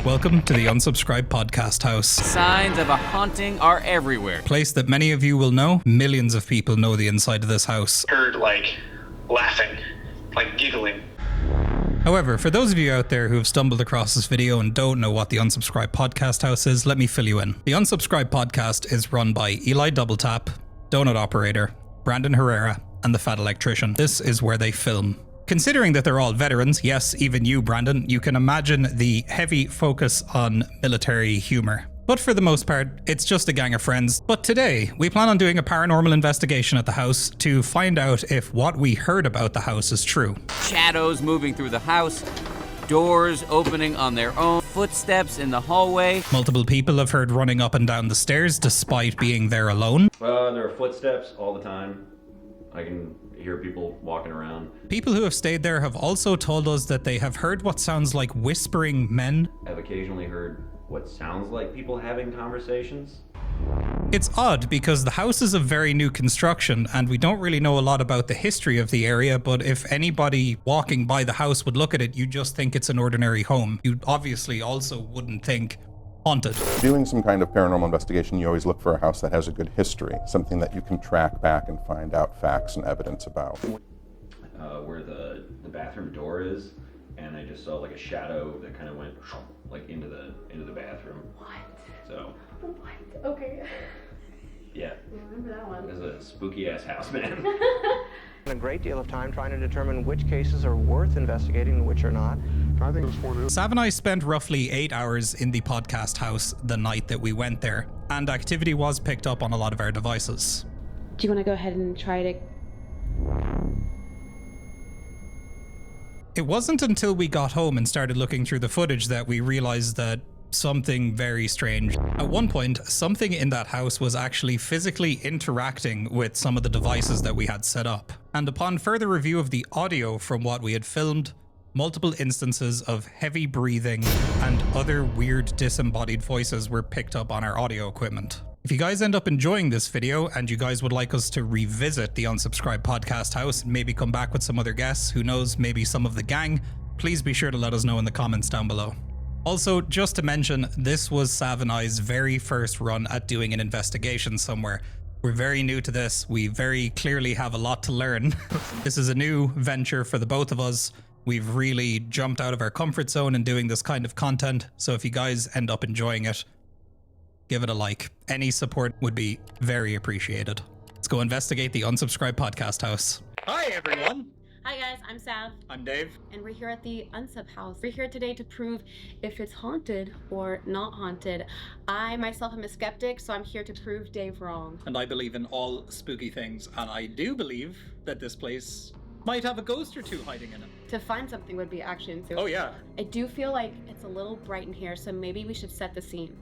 Welcome to the Unsubscribed Podcast House. Signs of a haunting are everywhere. Place that many of you will know. Millions of people know the inside of this house. Heard laughing, giggling. However, for those of you out there who have stumbled across this video and don't know what the Unsubscribed Podcast House is, let me fill you in. The Unsubscribed Podcast is run by Eli Doubletap, Donut Operator, Brandon Herrera, and the Fat Electrician. This is where they film. Considering that they're all veterans, yes, even you, Brandon, you can imagine the heavy focus on military humor. But for the most part, it's just a gang of friends. But today, we plan on doing a paranormal investigation at the house to find out if what we heard about the house is true. Shadows moving through the house, doors opening on their own, footsteps in the hallway. Multiple people have heard running up and down the stairs despite being there alone. There are footsteps all the time. I can hear people walking around. People who have stayed there have also told us that they have heard what sounds like whispering men. I've occasionally heard what sounds like people having conversations. It's odd because the house is a very new construction and we don't really know a lot about the history of the area, but if anybody walking by the house would look at it, you just think it's an ordinary home. You obviously also wouldn't think haunted. Doing some kind of paranormal investigation, you always look for a house that has a good history, something that you can track back and find out facts and evidence about. Where the bathroom door is, and I just saw a shadow that kind of went into the bathroom. What? So. What? Okay. Yeah. I remember that one. It was a spooky ass house, man. A great deal of time trying to determine which cases are worth investigating and which are not. I think Sav and I spent roughly 8 hours in the podcast house the night that we went there, and activity was picked up on a lot of our devices. Do you want to go ahead and try to... It wasn't until we got home and started looking through the footage that we realized that something very strange. At one point, something in that house was actually physically interacting with some of the devices that we had set up. And upon further review of the audio from what we had filmed, multiple instances of heavy breathing and other weird disembodied voices were picked up on our audio equipment. If you guys end up enjoying this video and you guys would like us to revisit the Unsubscribed Podcast House and maybe come back with some other guests, who knows, maybe some of the gang, please be sure to let us know in the comments down below. Also, just to mention, this was Sav and I's very first run at doing an investigation somewhere. We're very new to this. We very clearly have a lot to learn. This is a new venture for the both of us. We've really jumped out of our comfort zone in doing this kind of content. So if you guys end up enjoying it, give it a like. Any support would be very appreciated. Let's go investigate the Unsubscribed Podcast House. Hi, everyone. Hi guys, I'm Sav. I'm Dave. And we're here at the Unsub house. We're here today to prove if it's haunted or not haunted. I myself am a skeptic, so I'm here to prove Dave wrong. And I believe in all spooky things, and I do believe that this place might have a ghost or two hiding in it. To find something would be action insane. Oh yeah. I do feel like it's a little bright in here, so maybe we should set the scene.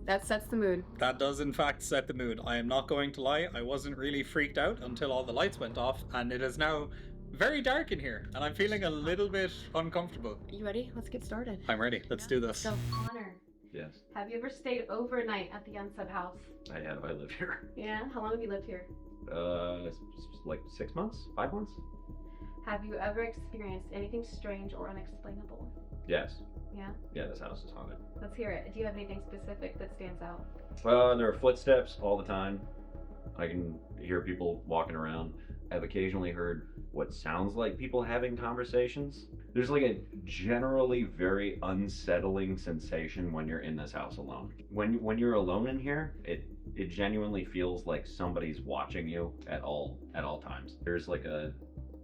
That sets the mood. That does in fact set the mood. I am not going to lie, I wasn't really freaked out until all the lights went off, and it is now very dark in here, and I'm feeling a little bit uncomfortable. Are you ready? Let's get started. I'm ready. Let's do this. So, Connor, Yes, have you ever stayed overnight at the Unsub house? I have. I live here. Yeah? How long have you lived here? 6 months? 5 months? Have you ever experienced anything strange or unexplainable? Yes. Yeah? Yeah, this house is haunted. Let's hear it. Do you have anything specific that stands out? There are footsteps all the time. I can hear people walking around. I've occasionally heard what sounds like people having conversations. There's a generally very unsettling sensation when you're in this house alone. When you're alone in here, it genuinely feels like somebody's watching you at all times. There's a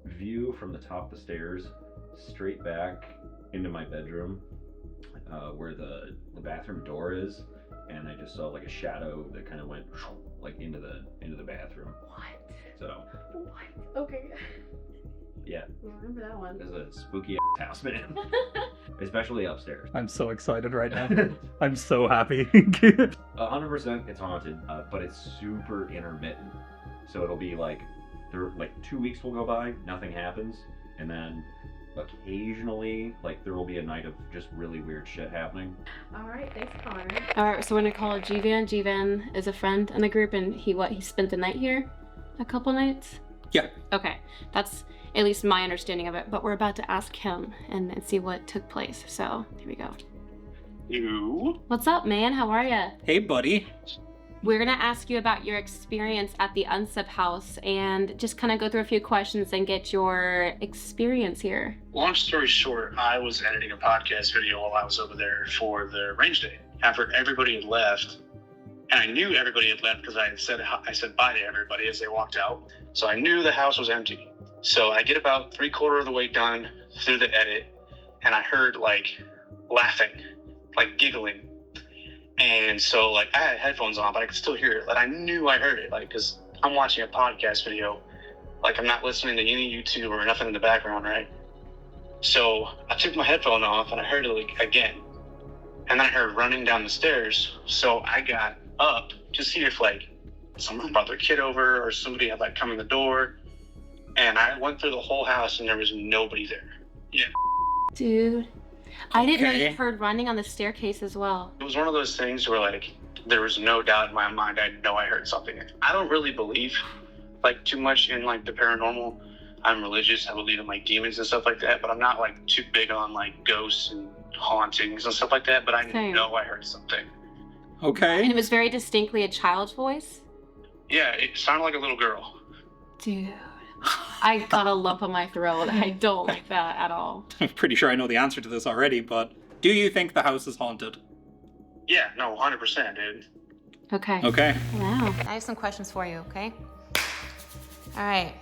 view from the top of the stairs straight back into my bedroom, where the bathroom door is, and I just saw a shadow that kind of went into the bathroom. What? So. What? Okay. Yeah. I remember that one. It's a spooky house, man. Especially upstairs. I'm so excited right now. I'm so happy. 100% it's haunted, but it's super intermittent. So it'll be 2 weeks will go by, nothing happens, and then occasionally there will be a night of just really weird shit happening. All right, thanks, Connor. All right, so we're gonna call G-Van. G-Van is a friend in the group, and he spent the night here a couple nights. Yeah. Okay, that's at least my understanding of it, but we're about to ask him and see what took place. So, here we go. You? What's up, man? How are ya? Hey, buddy. We're gonna ask you about your experience at the Unsub house and just kind of go through a few questions and get your experience here. Long story short, I was editing a podcast video while I was over there for the range day. After everybody had left, and I knew everybody had left because I said bye to everybody as they walked out. So I knew the house was empty. So I get about 3/4 of the way done through the edit, and I heard like laughing, like giggling. And so like I had headphones on, but I could still hear it. Like I knew I heard it, like because I'm watching a podcast video. Like I'm not listening to any YouTube or nothing in the background, right? So I took my headphone off and I heard it like again. And then I heard running down the stairs. So I got up to see if like someone brought their kid over or somebody had like come in the door. And I went through the whole house and there was nobody there. Yeah. Dude, I didn't know Okay. you heard running on the staircase as well. It was one of those things where like there was no doubt in my mind. I know I heard something. I don't really believe like too much in like the paranormal. I'm religious. I believe in like demons and stuff like that, but I'm not like too big on like ghosts and hauntings and stuff like that. But I Same. know I heard something. And Okay. it was very distinctly a child's voice. Yeah, it sounded like a little girl. Dude, I got a lump in my throat. I don't like that at all. I'm pretty sure I know the answer to this already, but do you think the house is haunted? Yeah, no, 100%, dude. Okay. Okay. Wow. I have some questions for you, okay? All right.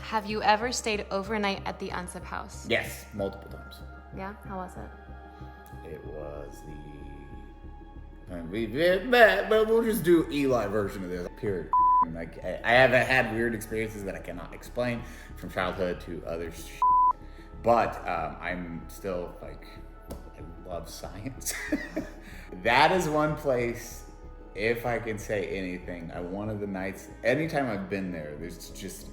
Have you ever stayed overnight at the Unsub house? Yes, multiple times. Yeah? How was it? It was but we'll just do Eli version of this. Pure. Like I haven't had weird experiences that I cannot explain from childhood to others. But I'm still like I love science. That is one place. If I can say anything, one of the nights, anytime I've been there, there's just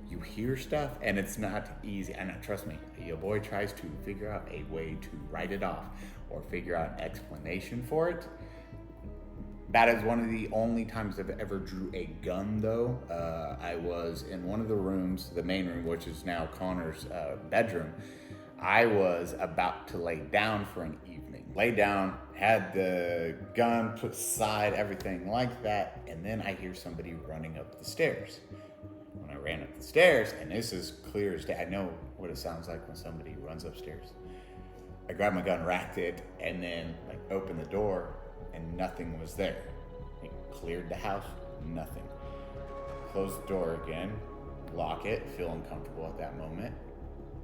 you hear stuff and it's not easy. And trust me, your boy tries to figure out a way to write it off or figure out an explanation for it. That is one of the only times I've ever drew a gun, though. I was in one of the rooms, the main room, which is now Connor's bedroom. I was about to lay down for an evening. Lay down, had the gun put aside, everything like that, and then I hear somebody running up the stairs. When I ran up the stairs, and this is clear as day, I know what it sounds like when somebody runs upstairs. I grabbed my gun, racked it, and then like opened the door, and nothing was there. It cleared the house, nothing. Close the door again, lock it, feel uncomfortable at that moment,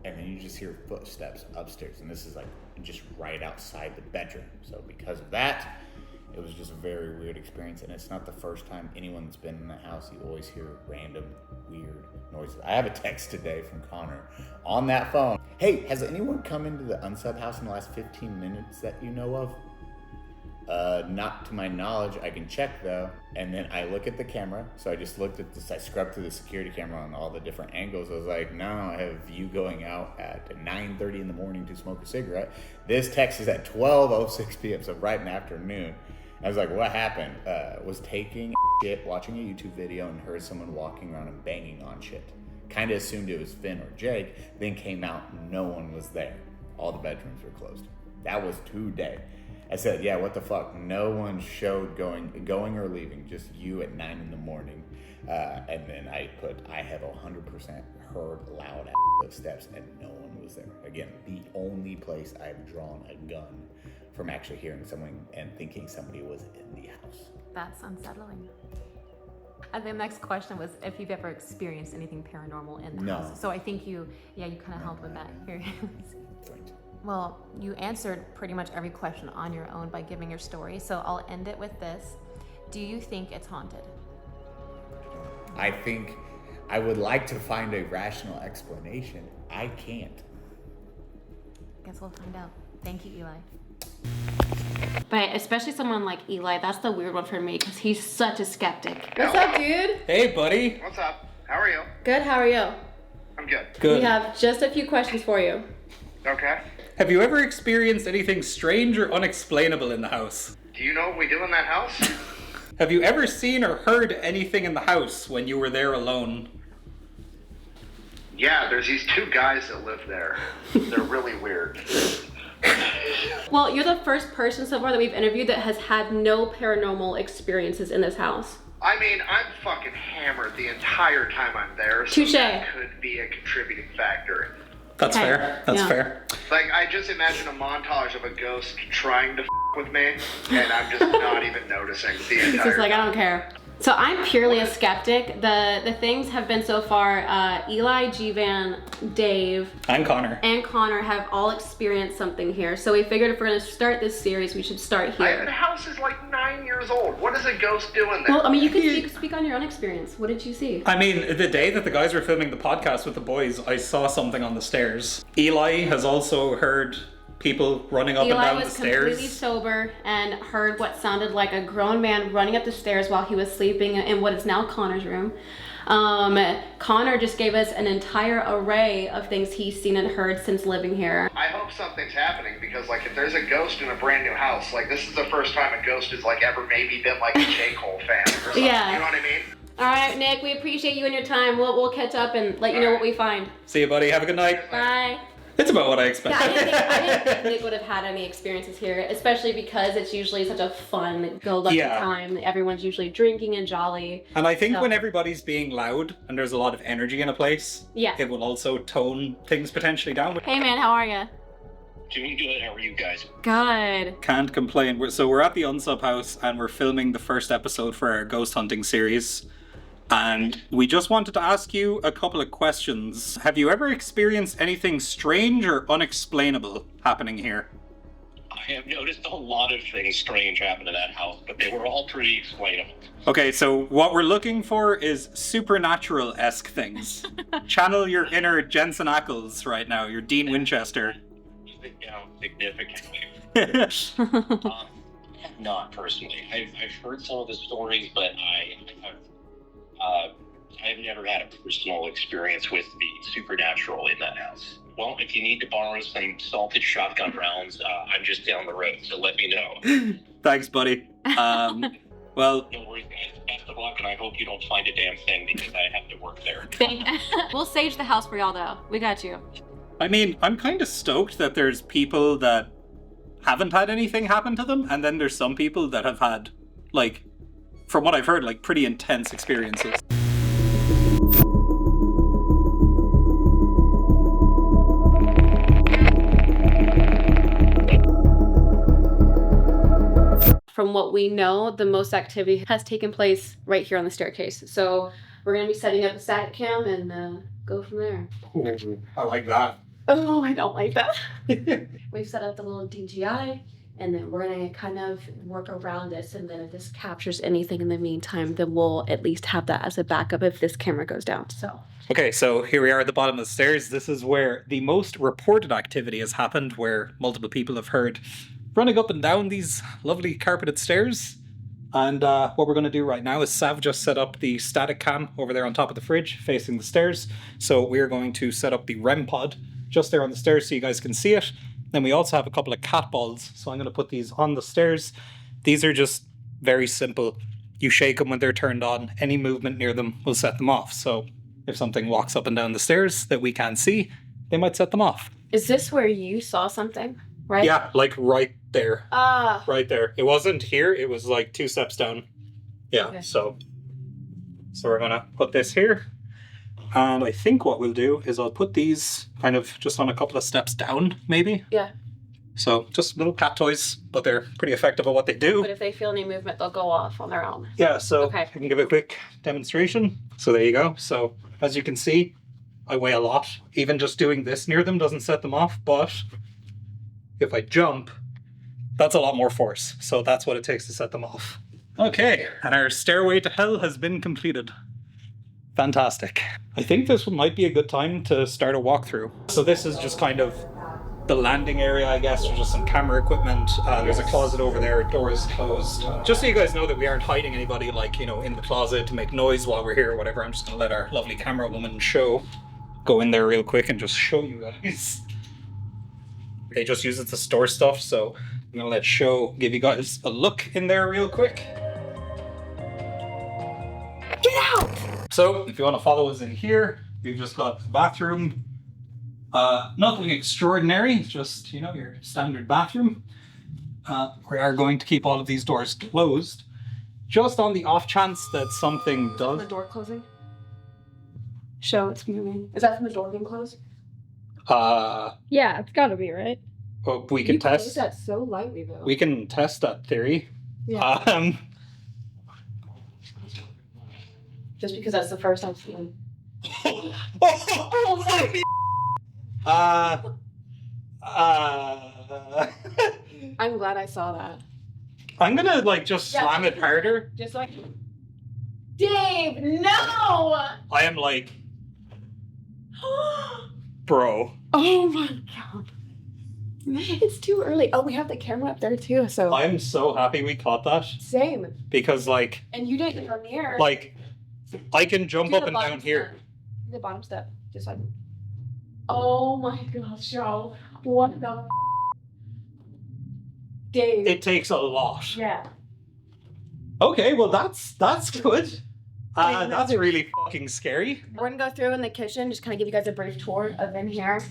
and then you just hear footsteps upstairs, and this is like just right outside the bedroom. So because of that, it was just a very weird experience, and it's not the first time anyone that's been in the house, you always hear random weird noises. I have a text today from Connor on that phone. Hey, has anyone come into the Unsub house in the last 15 minutes that you know of? Not to my knowledge. I can check though. And then I look at the camera. So I just looked at this, I scrubbed through the security camera on all the different angles. I was like, no, I have you going out at 9:30 in the morning to smoke a cigarette. This text is at 12:06 p.m. So right in the afternoon. I was like, what happened? Was taking shit, watching a YouTube video and heard someone walking around and banging on shit. Kind of assumed it was Finn or Jake. Then came out, no one was there. All the bedrooms were closed. That was today. I said, yeah, what the fuck? No one showed going or leaving, just you at 9 in the morning. And then I have 100% heard loud footsteps and no one was there. Again, the only place I've drawn a gun from actually hearing someone and thinking somebody was in the house. That's unsettling. And the next question was if you've ever experienced anything paranormal in the No. house. So I think you kind of helped with that. Here. Right. Well, you answered pretty much every question on your own by giving your story. So I'll end it with this. Do you think it's haunted? I think I would like to find a rational explanation. I can't. Guess we'll find out. Thank you, Eli. But especially someone like Eli, that's the weird one for me because he's such a skeptic. What's up, dude? Hey, buddy. What's up? How are you? Good, how are you? I'm good. Good. We have just a few questions for you. Okay. Have you ever experienced anything strange or unexplainable in the house? Do you know what we do in that house? Have you ever seen or heard anything in the house when you were there alone? Yeah, there's these two guys that live there. They're really weird. Well, you're the first person so far that we've interviewed that has had no paranormal experiences in this house. I mean, I'm fucking hammered the entire time I'm there, so Touche. that could be a contributing factor. That's Okay. fair. That's Yeah. fair. Like, I just imagine a montage of a ghost trying to with me, and I'm just not even noticing the entire He's just like, I time. don't care. So I'm purely a skeptic. The things have been so far, Eli, G-Van, Dave, And Connor. and Connor have all experienced something here. So we figured if we're gonna start this series, we should start The here. house is like 9 years old. What is a ghost doing there? Well, I mean, you can speak on your own experience. What did you see? I mean, the day that the guys were filming the podcast with the boys, I saw something on the stairs. Eli has also heard people running up and Eli down the was completely stairs. sober and heard what sounded like a grown man running up the stairs while he was sleeping in what is now Connor's room. Connor just gave us an entire array of things he's seen and heard since living here. I hope something's happening because, like, if there's a ghost in a brand new house, like, this is the first time a ghost has, like, ever maybe been, like, a J. Cole fan or something. Yeah. You know what I mean? All right, Nick, we appreciate you and your time. We'll catch up and let you know what we find. See you, buddy. Have a good night. Bye. It's about what I Yeah, expected. I didn't think Nick would have had any experiences here, especially because it's usually such a fun, go-lucky Yeah. time. Everyone's usually drinking and jolly. And I think So- when everybody's being loud and there's a lot of energy in a place, Yeah. it will also tone things potentially down. Hey, man, how are you? Doing good. How are you guys? Good. Can't complain. So we're at the Unsub house and we're filming the first episode for our ghost hunting series. And we just wanted to ask you a couple of questions. Have you ever experienced anything strange or unexplainable happening here? I have noticed a lot of things strange happen in that house, but they were all pretty explainable. Okay, so what we're looking for is supernatural-esque things. Channel your inner Jensen Ackles right now, your Dean Winchester. Down significantly. Not personally. I've heard some of the stories, but I've never had a personal experience with the supernatural in that house. Well, if you need to borrow some salted shotgun rounds, I'm just down the road, so let me know. Thanks, buddy. Well, No worries, guys. Best of luck, and I hope you don't find a damn thing because I have to work there. We'll sage the house for y'all, though. We got you. I mean, I'm kind of stoked that there's people that haven't had anything happen to them, and then there's some people that have had, like, from what I've heard, like, pretty intense experiences. From what we know, the most activity has taken place right here on the staircase. So we're going to be setting up a sat cam and go from there. Ooh, I like that. Oh, I don't like that. We've set up the little DJI, and then we're going to kind of work around this. And then if this captures anything in the meantime, then we'll at least have that as a backup if this camera goes down. So Okay, so here we are at the bottom of the stairs. This is where the most reported activity has happened, where multiple people have heard running up and down these lovely carpeted stairs. And what we're going to do right now is Sav just set up the static cam over there on top of the fridge facing the stairs. So we're going to set up the REM pod just there on the stairs so you guys can see it. Then we also have a couple of cat balls. So I'm going to put these on the stairs. These are just very simple. You shake them when they're turned on. Any movement near them will set them off. So if something walks up and down the stairs that we can't see, they might set them off. is this where you saw something, right? Yeah, like right there. Ah. Right there. It wasn't here, it was like 2 steps down. Yeah, Okay. so we're gonna put this here. And I think what we'll do is I'll put these kind of just on a couple of steps down, maybe. Yeah. So just little cat toys, but they're pretty effective at what they do. But if they feel any movement, they'll go off on their own. Yeah, so Okay. I can give a quick demonstration. So there you go. So as you can see, I weigh a lot. Even just doing this near them doesn't set them off, but if I jump, that's a lot more force. So that's what it takes to set them off. Okay, and our stairway to hell has been completed. Fantastic. I think this might be a good time to start a walkthrough. So this is just kind of the landing area, I guess. There's just some camera equipment. There's a closet over there, door is closed. Just so you guys know that we aren't hiding anybody, like, you know, in the closet to make noise while we're here or whatever. I'm just gonna let our lovely camera woman go in there real quick and just show you guys. They just use it to store stuff, so I'm gonna let give you guys a look in there real quick. Get out! So if you want to follow us in here, We've just got the bathroom. Nothing extraordinary, just, you know, your standard bathroom. We are going to keep all of these doors closed, just on the off chance that something does. The door closing? Show it's moving. Is that from the door being closed? Yeah, it's gotta be, right? Well, we can You closed test. that so lightly, though. We can test that theory. Yeah. Just because that's the first I've seen. I'm glad I saw that. I'm gonna like just slam it harder. Just like, Dave, no! I am like, bro. Oh my god. It's too early. Oh, we have the camera up there too, so. I'm so happy we caught that. Same. Because like. And you didn't come near. Like, I can jump Do up the and bottom down here. step. The bottom step. Just like. Oh my gosh, y'all. What the f? Dave. It takes a lot. Yeah. Okay, well that's good. That's really fucking scary. We're gonna go through in the kitchen, just kind of give you guys a brief tour of in here.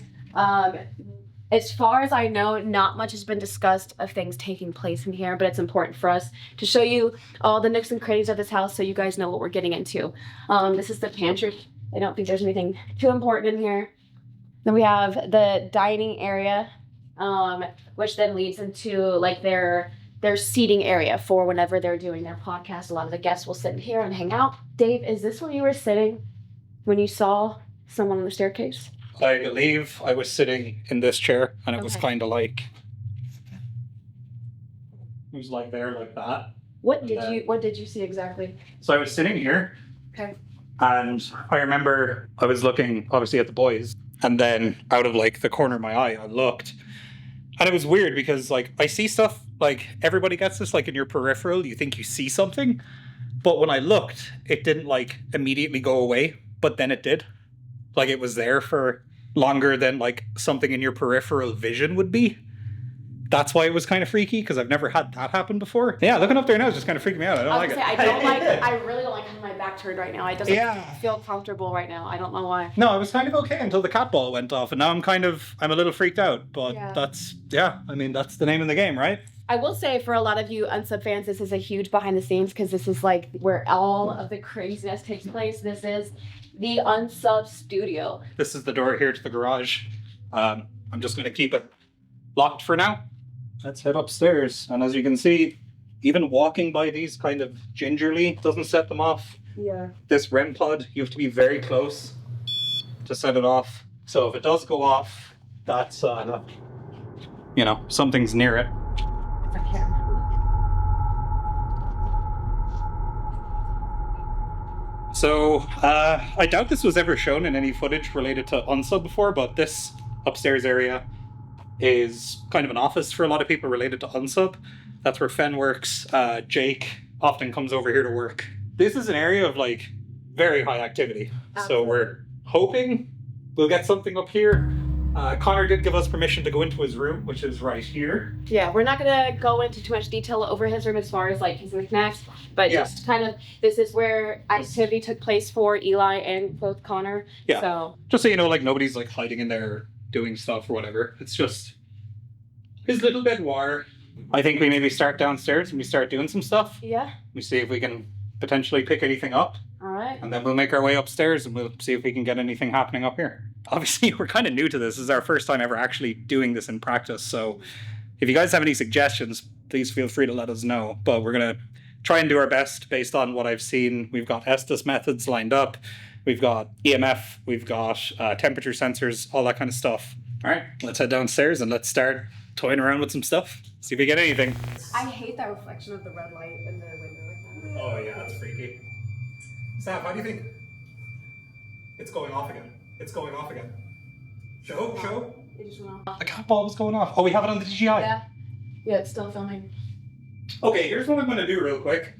As far as I know, not much has been discussed of things taking place in here, but it's important for us to show you all the nooks and crannies of this house so you guys know what we're getting into. This is the pantry. I don't think there's anything too important in here. Then we have the dining area, which then leads into like their seating area for whenever they're doing their podcast. A lot of the guests will sit in here and hang out. Dave, is this where you were sitting when you saw someone on the staircase? I believe I was sitting in this chair and it was kind of like, it was like there like that. What did you see exactly? So I was sitting here. Okay. And I remember I was looking obviously at the boys, and then out of like the corner of my eye I looked, and it was weird because like I see stuff, like everybody gets this, like in your peripheral you think you see something, but when I looked it didn't like immediately go away, but then it did. Like it was there for longer than like something in your peripheral vision would be. That's why it was kind of freaky, because I've never had that happen before. Yeah, looking up there now is just kind of freaking me out. I don't like it. I really don't like having my back turned right now. It doesn't feel comfortable right now. I don't know why. No, I was kind of okay until the cat ball went off, and now I'm a little freaked out. But that's the name of the game, right? I will say for a lot of you unsub fans, this is a huge behind the scenes because this is like where all of the craziness takes place. This is the unsub studio. This is the door here to the garage. I'm just going to keep it locked for now. Let's head upstairs. And as you can see, even walking by these kind of gingerly doesn't set them off. Yeah. This REM pod, you have to be very close to set it off. So if it does go off, that's, something's near it. It's a camera. So, I doubt this was ever shown in any footage related to Unsub before, but this upstairs area is kind of an office for a lot of people related to Unsub. That's where Fen works. Jake often comes over here to work. This is an area of like very high activity. So we're hoping we'll get something up here. Connor did give us permission to go into his room, which is right here. Yeah, we're not gonna go into too much detail over his room as far as like his knickknacks, but just kind of, this is where activity took place for Eli and both Connor. Yeah. So just so you know, like nobody's like hiding in there doing stuff or whatever. It's just his little boudoir. I think we maybe start downstairs and we start doing some stuff. Yeah. We see if we can potentially pick anything up. All right. And then we'll make our way upstairs and we'll see if we can get anything happening up here. Obviously, we're kind of new to this. This is our first time ever actually doing this in practice. So if you guys have any suggestions, please feel free to let us know. But we're going to try and do our best based on what I've seen. We've got Estes methods lined up. We've got EMF. We've got temperature sensors, all that kind of stuff. All right, let's head downstairs and let's start toying around with some stuff. See if we get anything. I hate that reflection of the red light in the window like that. Oh yeah, that's freaky. Sam, how do you think? It's going off again. It's going off again. Show. It just went off. The cat ball was going off. Oh, we have it on the DJI. Yeah, it's still filming. Okay, here's what I'm going to do real quick.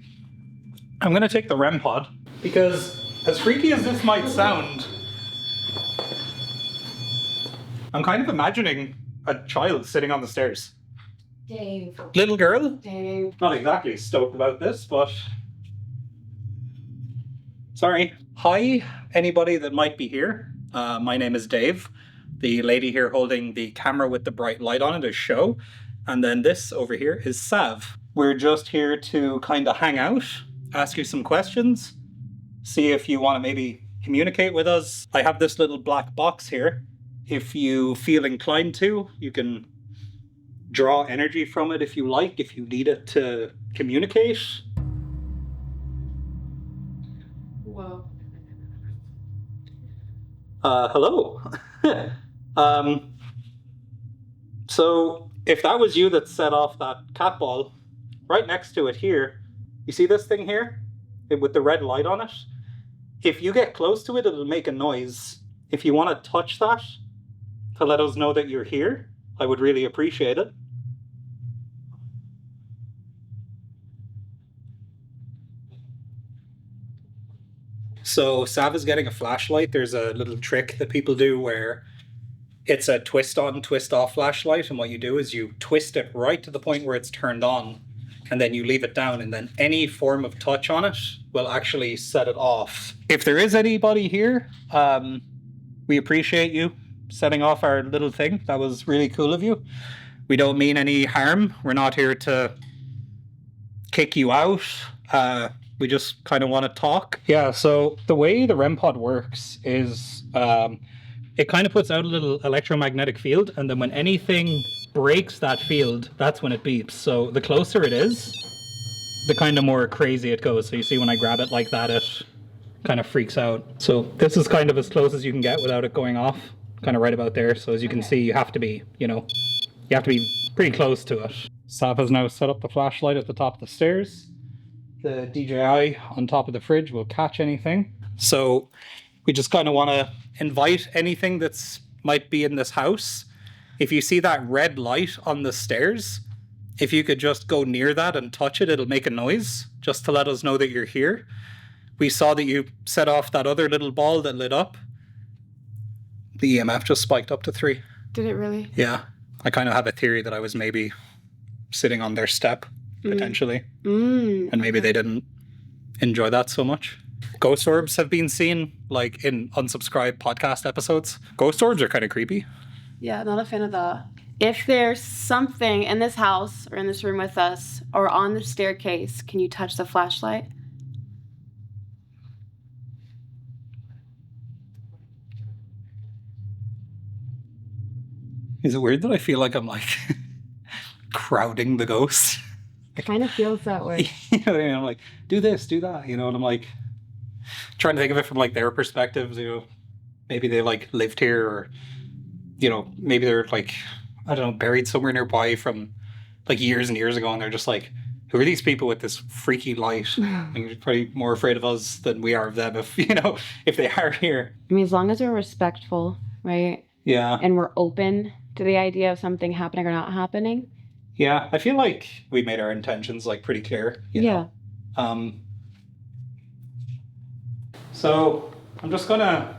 I'm going to take the REM pod, because as freaky as this might sound, I'm kind of imagining a child sitting on the stairs. Dave. Little girl? Dave. Not exactly stoked about this, but... Sorry. Hi, anybody that might be here. My name is Dave. The lady here holding the camera with the bright light on it is Show. And then this over here is Sav. We're just here to kind of hang out, ask you some questions, see if you want to maybe communicate with us. I have this little black box here. If you feel inclined to, you can draw energy from it if you like, if you need it to communicate. Whoa. Hello. So if that was you that set off that cat ball, right next to it here, you see this thing here with the red light on it? If you get close to it, it'll make a noise. If you want to touch that to let us know that you're here, I would really appreciate it. So Sav is getting a flashlight. There's a little trick that people do where it's a twist on, twist off flashlight. And what you do is you twist it right to the point where it's turned on, and then you leave it down, and then any form of touch on it will actually set it off. If there is anybody here, we appreciate you setting off our little thing. That was really cool of you. We don't mean any harm. We're not here to kick you out. We just kind of want to talk. Yeah, so the way the REM pod works is it kind of puts out a little electromagnetic field, and then when anything breaks that field, that's when it beeps. So the closer it is, the kind of more crazy it goes. So you see when I grab it like that, it kind of freaks out. So this is kind of as close as you can get without it going off, kind of right about there. So as you can see, you have to be, you have to be pretty close to it. Sav has now set up the flashlight at the top of the stairs. The DJI on top of the fridge will catch anything. So we just kind of want to invite anything that's might be in this house. If you see that red light on the stairs, if you could just go near that and touch it, it'll make a noise just to let us know that you're here. We saw that you set off that other little ball that lit up. The EMF just spiked up to 3. Did it really? Yeah. I kind of have a theory that I was maybe sitting on their step, potentially. And maybe they didn't enjoy that so much. Ghost orbs have been seen, like, in unsubscribed podcast episodes. Ghost orbs are kind of creepy. Yeah, not a fan of that. If there's something in this house or in this room with us or on the staircase, can you touch the flashlight? Is it weird that I feel like I'm, like, crowding the ghost? It kind of feels that way. You know what I mean? I'm like, do this, do that, and I'm like, trying to think of it from, like, their perspectives, maybe they, like, lived here, or, maybe they're, like, I don't know, buried somewhere nearby from, like, years and years ago, and they're just like, who are these people with this freaky light? And you're probably more afraid of us than we are of them if they are here. I mean, as long as we're respectful, right? Yeah. And we're open to the idea of something happening or not happening. Yeah, I feel like we made our intentions, like, pretty clear. You know? So I'm just gonna...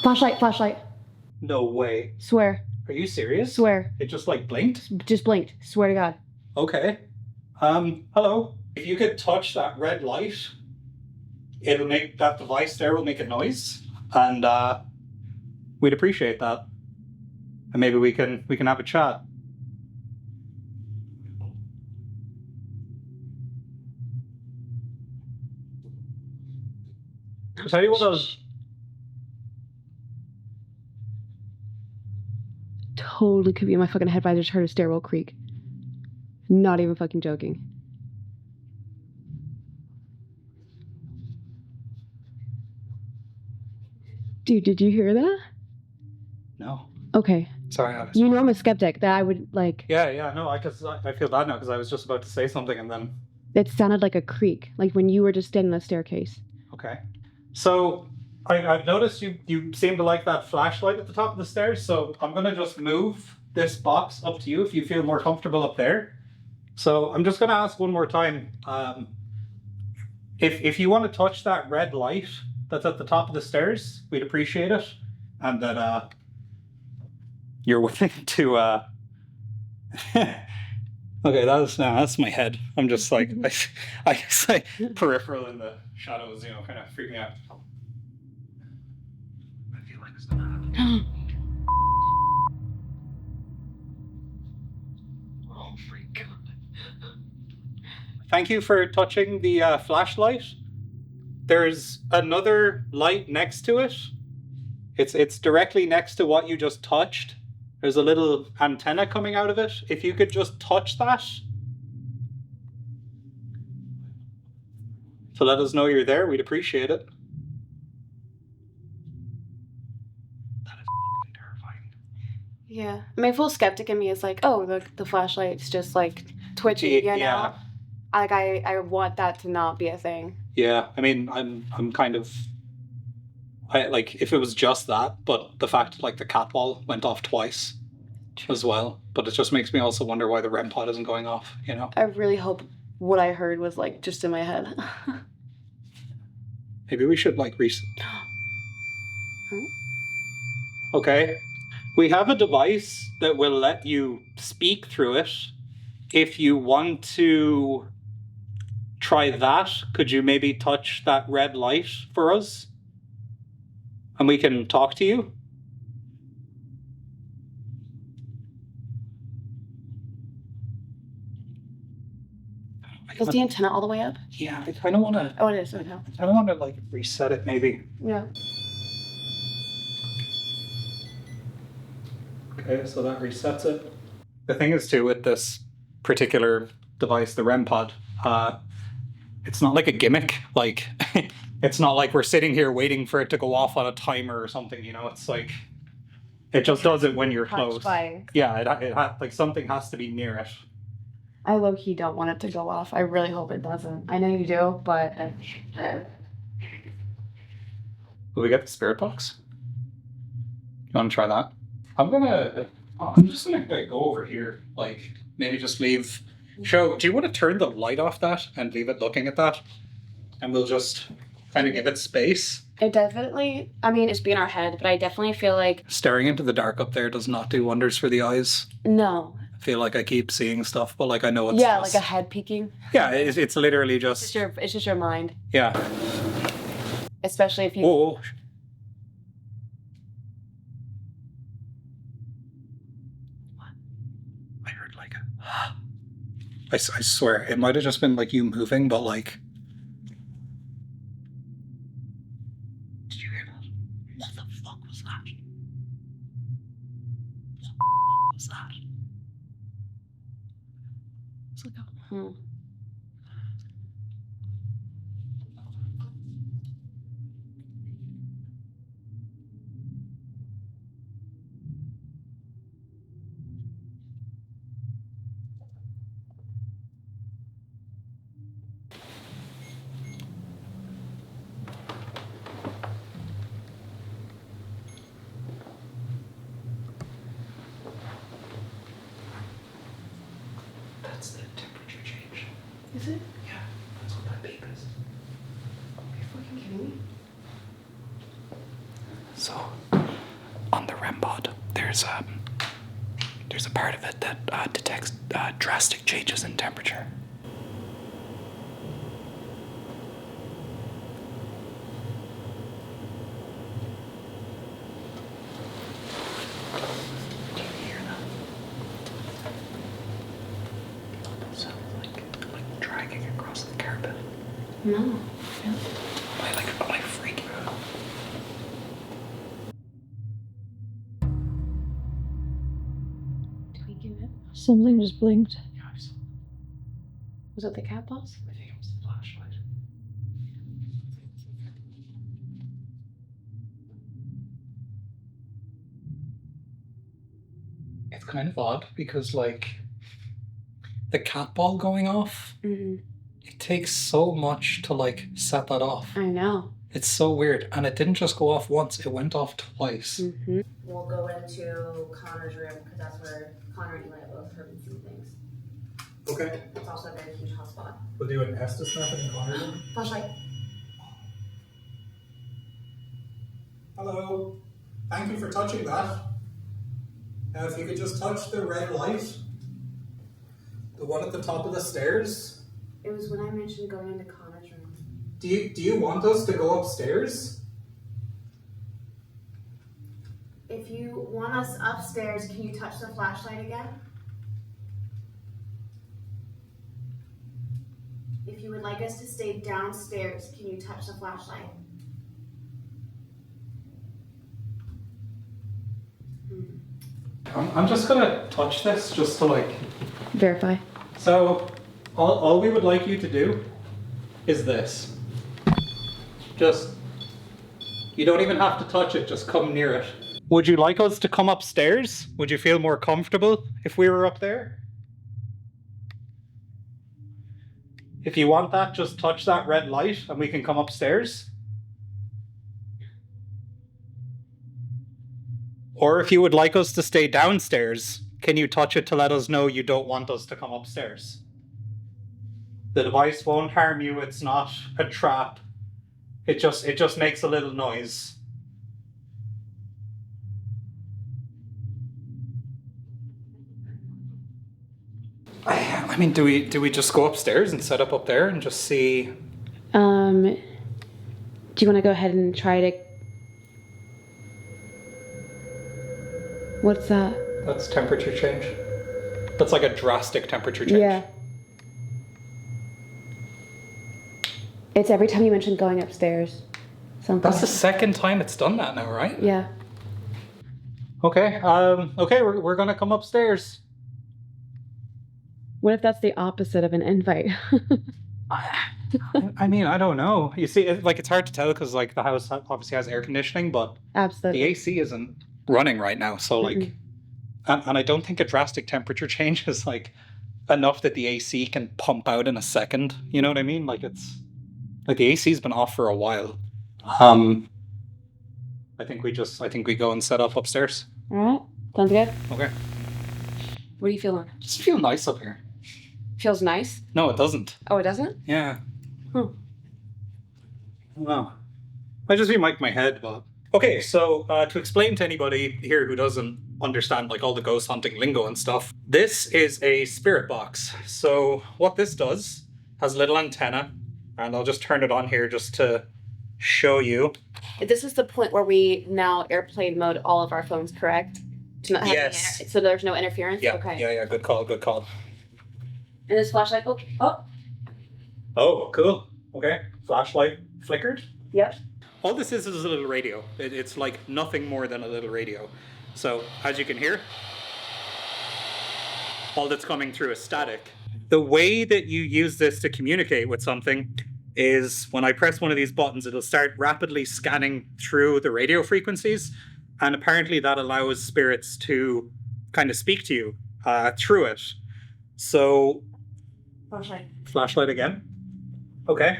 Flashlight. No way. Swear. Are you serious? Swear. It just, like, blinked? Just blinked. Swear to God. Okay. Hello. If you could touch that red light, it'll make that device there will make a noise, and we'd appreciate that. And maybe we can have a chat. I'll tell you what else. Totally could be in my fucking head, but I just heard a stairwell creak. Not even fucking joking. Dude, did you hear that? No. Okay. Sorry, I was... I'm a skeptic, that I would, like... Yeah, no, I feel bad now, because I was just about to say something, and then... It sounded like a creak, like when you were just standing on the staircase. Okay. So, I've noticed you seem to like that flashlight at the top of the stairs, so I'm going to just move this box up to you if you feel more comfortable up there. So, I'm just going to ask one more time. If you want to touch that red light that's at the top of the stairs, we'd appreciate it. And that you're willing to Okay, that's my head. I'm just like, I guess like peripheral in the shadows, you know, kind of freak me out. I feel like it's gonna happen. Oh my god. Thank you for touching the flashlight. There's another light next to it. It's directly next to what you just touched. There's a little antenna coming out of it. If you could just touch that to let us know you're there, we'd appreciate it. That is fucking terrifying. Yeah. My full skeptic in me is like, oh, the flashlight's just like twitching, you know? Yeah. Like I want that to not be a thing. Yeah, I mean, I'm kind of, like if it was just that, but the fact like the cat ball went off twice as well, but it just makes me also wonder why the REM pod isn't going off, you know? I really hope what I heard was like just in my head. Maybe we should like reset. Okay, we have a device that will let you speak through it. If you want to try that, could you maybe touch that red light for us? And we can talk to you? Is the antenna all the way up? Yeah, I kind of want to. Oh, it is. Okay. I don't want to like reset it, maybe. Yeah. Okay, so that resets it. The thing is too with this particular device, the REM pod, it's not like a gimmick. Like, it's not like we're sitting here waiting for it to go off on a timer or something. You know, it's like it just does it when you're close. Yeah, like something has to be near it. I low-key don't want it to go off. I really hope it doesn't. I know you do, but... Will we get the spirit box? You want to try that? I'm just gonna go over here. Like, maybe just leave... do you want to turn the light off that and leave it looking at that? And we'll just kind of give it space. It definitely... I mean, it's being our head, but I definitely feel like... Staring into the dark up there does not do wonders for the eyes. No. I feel like I keep seeing stuff, but like I know it's yeah, just... like a head peeking. Yeah, it's literally just... It's just your mind. Yeah. Especially if you... Whoa. What? I heard like a... I swear, it might have just been like you moving, but like... Did you hear that? What the fuck was that? What the fuck was that? It's like a... That's the temperature change. Is it? Yeah, that's what that beep is. Are you fucking kidding me? So, on the REM pod, there's a part of it that detects drastic changes in temperature. Do you hear that? It sounds like dragging across the carpet. No. Am I freaking out? Tweaking it. Something just blinked. Guys, Was it the cat balls? I think it was the flashlight. It's kind of odd because, like, the cat ball going off, Mm-hmm. it takes so much to, like, set that off. I know. It's so weird. And it didn't just go off once, it went off twice. Mm-hmm. We'll go into Connor's room because that's where Connor and Eli both heard and seen things. Okay. It's also a very huge hotspot. We'll do an Estes method in Connor's room. Flashlight. Hello. Thank you for touching that. Now, if you could just touch the red light. The one at the top of the stairs? It was when I mentioned going into Connor's room. Do you want us to go upstairs? If you want us upstairs, can you touch the flashlight again? If you would like us to stay downstairs, can you touch the flashlight? I'm just gonna touch this just to like... Verify. So, all we would like you to do is this. Just... You don't even have to touch it, just come near it. Would you like us to come upstairs? Would you feel more comfortable if we were up there? If you want that, just touch that red light and we can come upstairs. Or if you would like us to stay downstairs, can you touch it to let us know you don't want us to come upstairs? The device won't harm you, it's not a trap. It just makes a little noise. I mean, do we just go upstairs and set up there and just see? Do you want to go ahead and try to... What's that? That's temperature change. That's like a drastic temperature change. Yeah. It's every time you mention going upstairs. Something. That's the second time it's done that now, right? Yeah. Okay. Okay, we're gonna come upstairs. What if that's the opposite of an invite? I mean, I don't know. You see, it's hard to tell because like the house obviously has air conditioning, but Absolutely. the AC isn't running right now. So like, and I don't think a drastic temperature change is like enough that the AC can pump out in a second. You know what I mean? Like it's like the AC's been off for a while. I think we go and set up upstairs. All right. Sounds good. Okay. What are you feeling? Just feel nice up here. Feels nice? No, it doesn't. Oh, it doesn't? Yeah. I don't know. Might just be my head, but... Okay, so to explain to anybody here who doesn't understand like all the ghost hunting lingo and stuff, this is a spirit box. So what this does has a little antenna, and I'll just turn it on here just to show you. This is the point where we now airplane mode all of our phones, correct? To not have Yes. so there's no interference? Yeah, Okay. yeah, good call. And this flashlight, Oh, cool. Okay, flashlight flickered. Yep. All this is a little radio. It's like nothing more than a little radio. So, as you can hear, all that's coming through is static. The way that you use this to communicate with something is when I press one of these buttons, it'll start rapidly scanning through the radio frequencies. And apparently that allows spirits to kind of speak to you through it. So, flashlight again. Okay.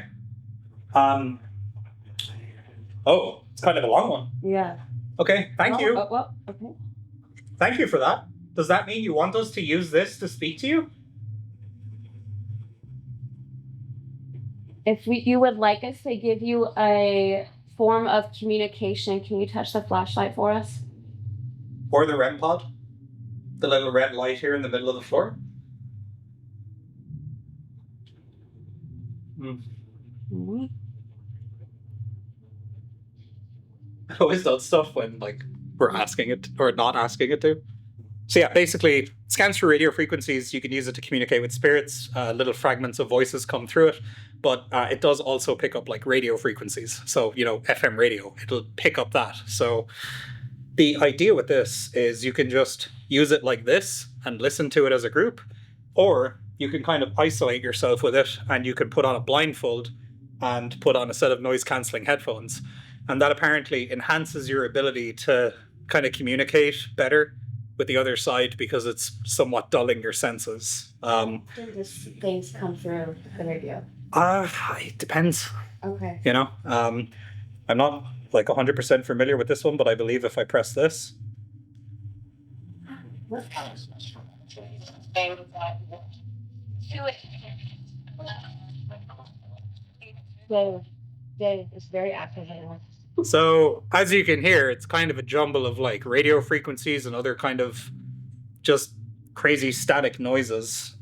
Oh, it's kind of a long one. Yeah. Okay, thank you. Well, okay. Thank you for that. Does that mean you want us to use this to speak to you? If you would like us to give you a form of communication, can you touch the flashlight for us? Or the REM pod? The little red light here in the middle of the floor? It always does stuff when like we're asking it or not asking it to. So yeah, basically scans through radio frequencies. You can use it to communicate with spirits. Little fragments of voices come through it, but it does also pick up like radio frequencies. So, FM radio, it'll pick up that. So the idea with this is you can just use it like this and listen to it as a group, or you can kind of isolate yourself with it and you can put on a blindfold and put on a set of noise cancelling headphones. And that apparently enhances your ability to kind of communicate better with the other side because it's somewhat dulling your senses. Just things come through the radio. It depends. Okay. I'm not like 100% familiar with this one, but I believe if I press this. It's very active. So as you can hear, it's kind of a jumble of like radio frequencies and other kind of just crazy static noises.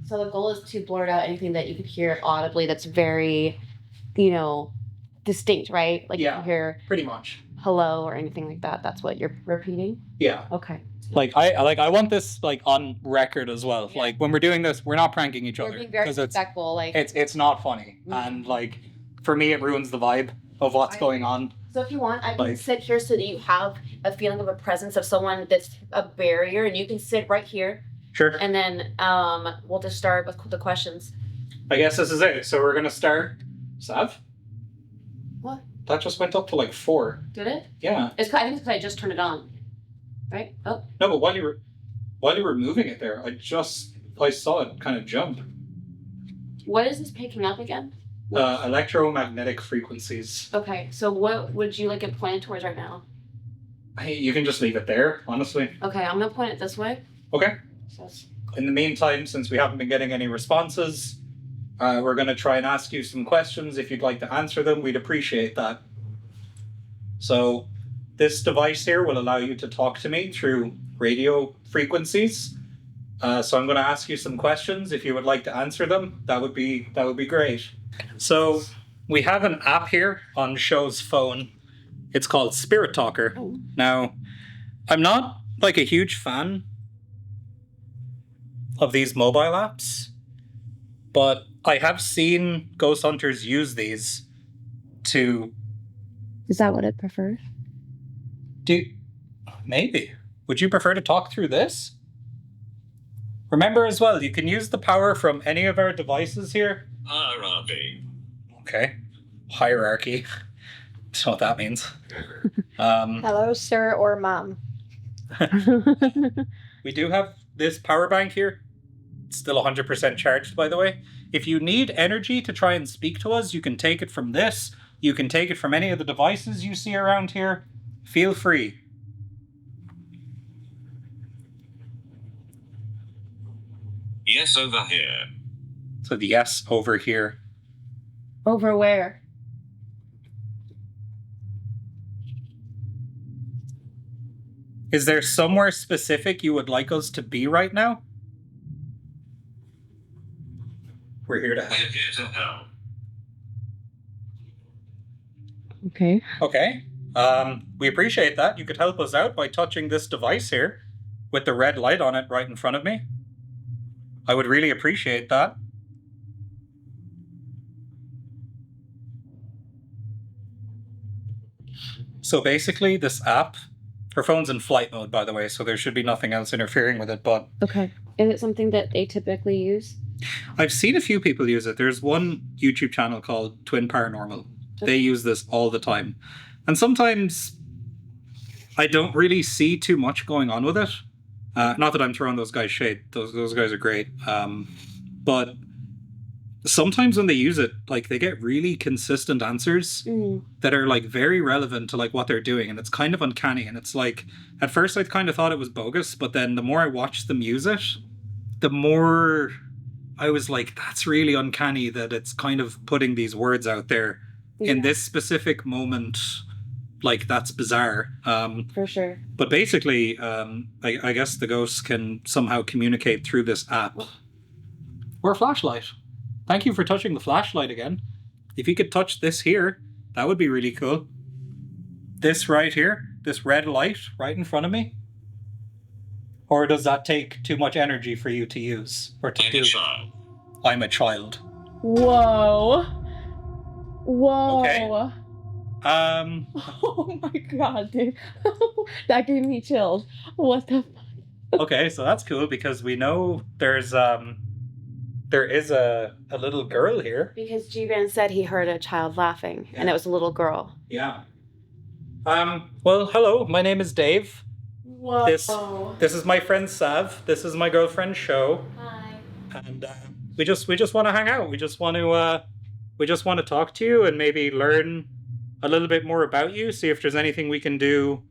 So the goal is to blurt out anything that you could hear audibly that's very, distinct, right? Like you can hear pretty much. hello or anything like that. That's what you're repeating? Yeah. Okay. I want this on record as well. Yeah. Like when we're doing this, we're not pranking each other. We're being very respectful. It's not funny. Mm-hmm. And for me, it ruins the vibe of what's going on. So if you want, I can sit here so that you have a feeling of a presence of someone that's a barrier, and you can sit right here. Sure. And then we'll just start with the questions. I guess this is it. So we're gonna start. Sav? What? That just went up to 4. Did it? Yeah. I think it's because I just turned it on. Right? Oh. No, but while you were moving it there, I saw it kind of jump. What is this picking up again? Electromagnetic frequencies. Okay, so what would you like it pointed towards right now? Hey, you can just leave it there, honestly. Okay, I'm gonna point it this way. Okay. In the meantime, since we haven't been getting any responses, we're going to try and ask you some questions. If you'd like to answer them, we'd appreciate that. So this device here will allow you to talk to me through radio frequencies. So I'm going to ask you some questions. If you would like to answer them, that would be great. So we have an app here on Show's phone. It's called Spirit Talker. Oh. Now, I'm not a huge fan of these mobile apps, but I have seen ghost hunters use these to... Is that what it prefers? Maybe. Would you prefer to talk through this? Remember as well, you can use the power from any of our devices here. Hierarchy. Okay. Hierarchy. Don't know what that means. Hello, sir or ma'am. We do have this power bank here. It's still 100% charged, by the way. If you need energy to try and speak to us, you can take it from this. You can take it from any of the devices you see around here. Feel free. Yes, over here. So the yes over here. Over where? Is there somewhere specific you would like us to be right now? We're here to help. We're here to help. Okay. Okay. We appreciate that. You could help us out by touching this device here with the red light on it right in front of me. I would really appreciate that. So basically, this app, her phone's in flight mode, by the way, so there should be nothing else interfering with it, but... Okay. Is it something that they typically use? I've seen a few people use it. There's one YouTube channel called Twin Paranormal. Okay. They use this all the time. And sometimes I don't really see too much going on with it. Not that I'm throwing those guys shade. Those guys are great. But sometimes when they use it, they get really consistent answers that are very relevant to what they're doing, and it's kind of uncanny. And it's at first I kind of thought it was bogus, but then the more I watched them use it, the more I was that's really uncanny that it's kind of putting these words out there in this specific moment. That's bizarre. For sure. But basically, I guess the ghosts can somehow communicate through this app. Or a flashlight. Thank you for touching the flashlight again. If you could touch this here, that would be really cool. This right here, this red light right in front of me. Or does that take too much energy for you to use? Or to do? A child. I'm a child. Whoa. Whoa. Okay. Oh my god, dude. That gave me chills. What the fuck? Okay, so that's cool because we know there is a little girl here. Because G-Van said he heard a child laughing, and it was a little girl. Yeah. Well, hello, my name is Dave. Whoa. This is my friend Sav. This is my girlfriend Sho. Hi. And we just want to hang out. We just want to talk to you and maybe learn a little bit more about you, see if there's anything we can do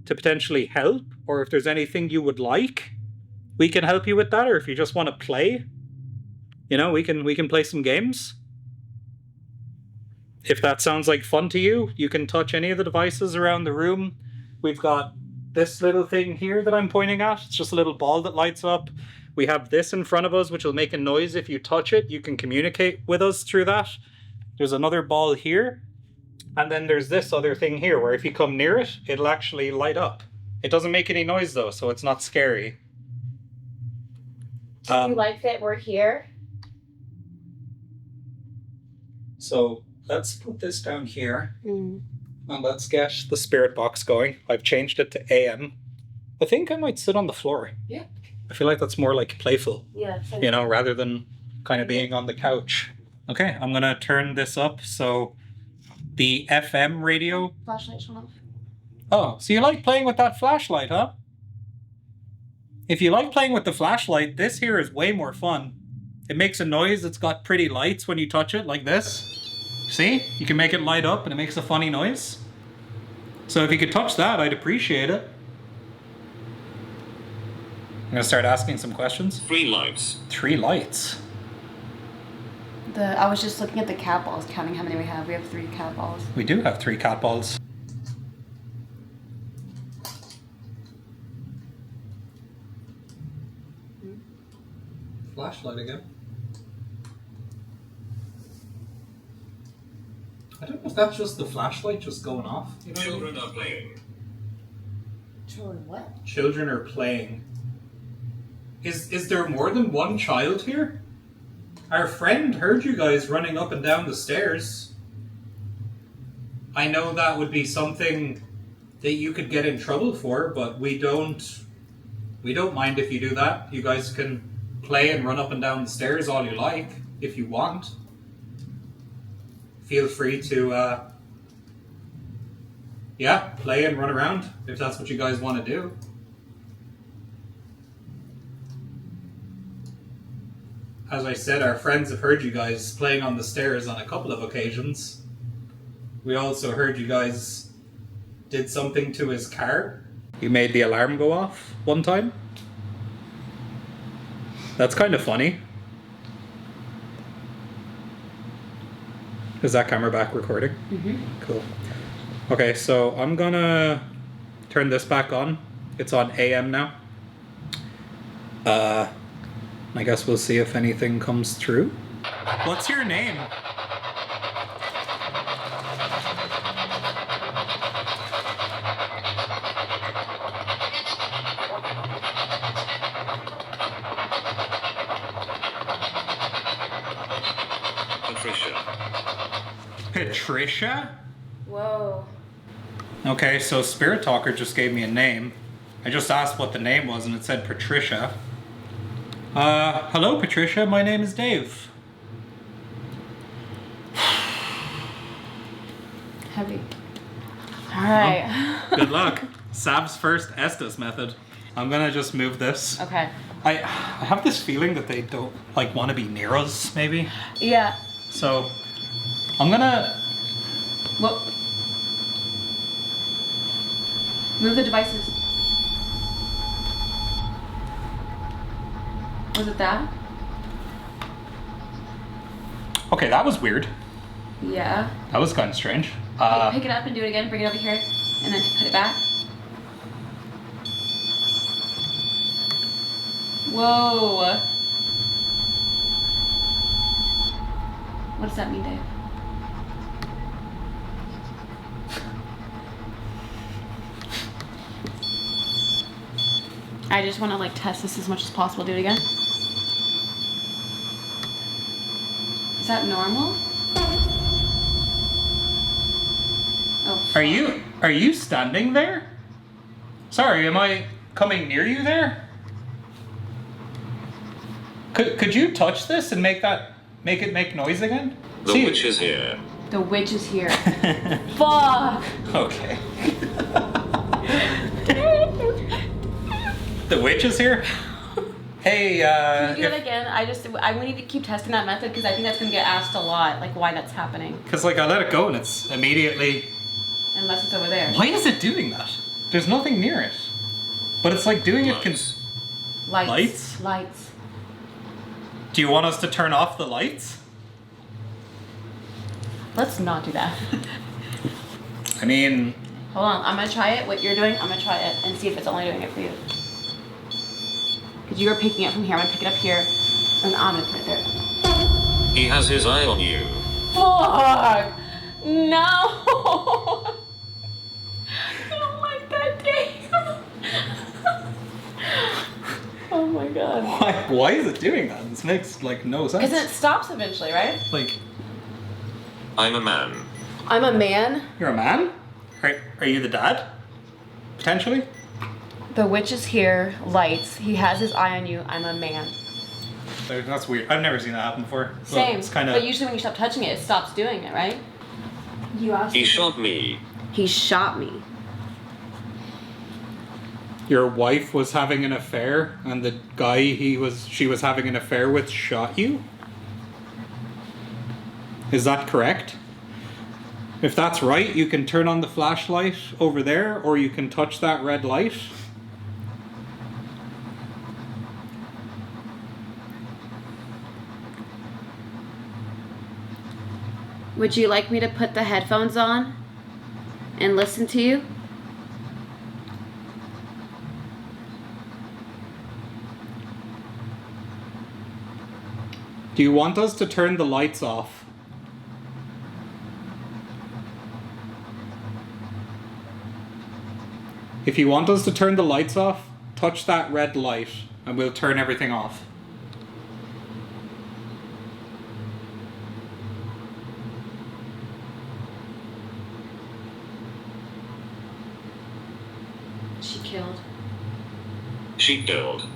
to potentially help, or if there's anything you would like, we can help you with that, or if you just want to play, we can play some games. If that sounds like fun to you, you can touch any of the devices around the room. We've got this little thing here that I'm pointing at. It's just a little ball that lights up. We have this in front of us, which will make a noise if you touch it. You can communicate with us through that. There's another ball here. And then there's this other thing here, where if you come near it, it'll actually light up. It doesn't make any noise though, so it's not scary. Do you like that we're here? So let's put this down here. And let's get the spirit box going. I've changed it to AM. I think I might sit on the floor. Yeah. I feel like that's more like playful. Yeah. You know, rather than kind of being on the couch. Okay, I'm gonna turn this up so the FM radio. Flashlight shut off. Oh, so you like playing with that flashlight, huh? If you like playing with the flashlight, this here is way more fun. It makes a noise. It's got pretty lights when you touch it, like this. See? You can make it light up and it makes a funny noise. So if you could touch that, I'd appreciate it. I'm gonna start asking some questions. 3 lights. 3 lights. I was just looking at the cat balls, counting how many we have. We have 3 cat balls. We do have 3 cat balls. Flashlight again. I don't know if that's just the flashlight just going off. You know? Children are playing. Children what? Children are playing. Is there more than one child here? Our friend heard you guys running up and down the stairs. I know that would be something that you could get in trouble for, but we don't mind if you do that. You guys can play and run up and down the stairs all you like, if you want. Feel free to, play and run around, if that's what you guys want to do. As I said, our friends have heard you guys playing on the stairs on a couple of occasions. We also heard you guys did something to his car. You made the alarm go off one time. That's kind of funny. Is that camera back recording? Mm-hmm. Cool. Okay, so I'm gonna turn this back on. It's on AM now. I guess we'll see if anything comes through. What's your name? Patricia? Whoa. Okay, so Spirit Talker just gave me a name. I just asked what the name was and it said Patricia. Hello Patricia, my name is Dave. Heavy. Alright. Good luck. Sav's first Estes method. I'm gonna just move this. Okay. I have this feeling that they don't want to be near us, maybe. Yeah. So I'm gonna move the devices. Was it that? Okay, that was weird. Yeah. That was kind of strange. Pick it up and do it again. Bring it over here, and then put it back. Whoa. What does that mean, Dave? I just want to test this as much as possible. Do it again. Is that normal? Oh. Are you standing there? Sorry, am I coming near you there? Could you touch this and make it make noise again? The witch is here. The witch is here. Fuck. Okay. The witch is here? Hey, Can you do it again? We need to keep testing that method because I think that's gonna get asked a lot, why that's happening. Because I let it go and it's immediately... Unless it's over there. Why is it doing that? There's nothing near it. But it's doing it... Lights? Lights? Do you want us to turn off the lights? Let's not do that. I mean... Hold on, I'm gonna try it. What you're doing, I'm gonna try it and see if it's only doing it for you. Because you were picking it from here. I'm gonna pick it up here, and I'm gonna put it there. He has his eye on you. Fuck! No! I don't like that day. Oh my god. Why is it doing that? This makes like no sense. Because it stops eventually, right? Like, I'm a man. I'm a man. you're a man? Are you the dad? Potentially? The witch is here, lights. He has his eye on you. I'm a man. That's weird. I've never seen that happen before. Same. It's kind But of. usually when you stop touching it, it stops doing it, right? You asked. He shot me. He shot me. Your wife was having an affair, and the guy she was having an affair with shot you? Is that correct? If that's right, you can turn on the flashlight over there, or you can touch that red light. Would you like me to put the headphones on and listen to you? Do you want us to turn the lights off? If you want us to turn the lights off, touch that red light and we'll turn everything off. She killed. She killed.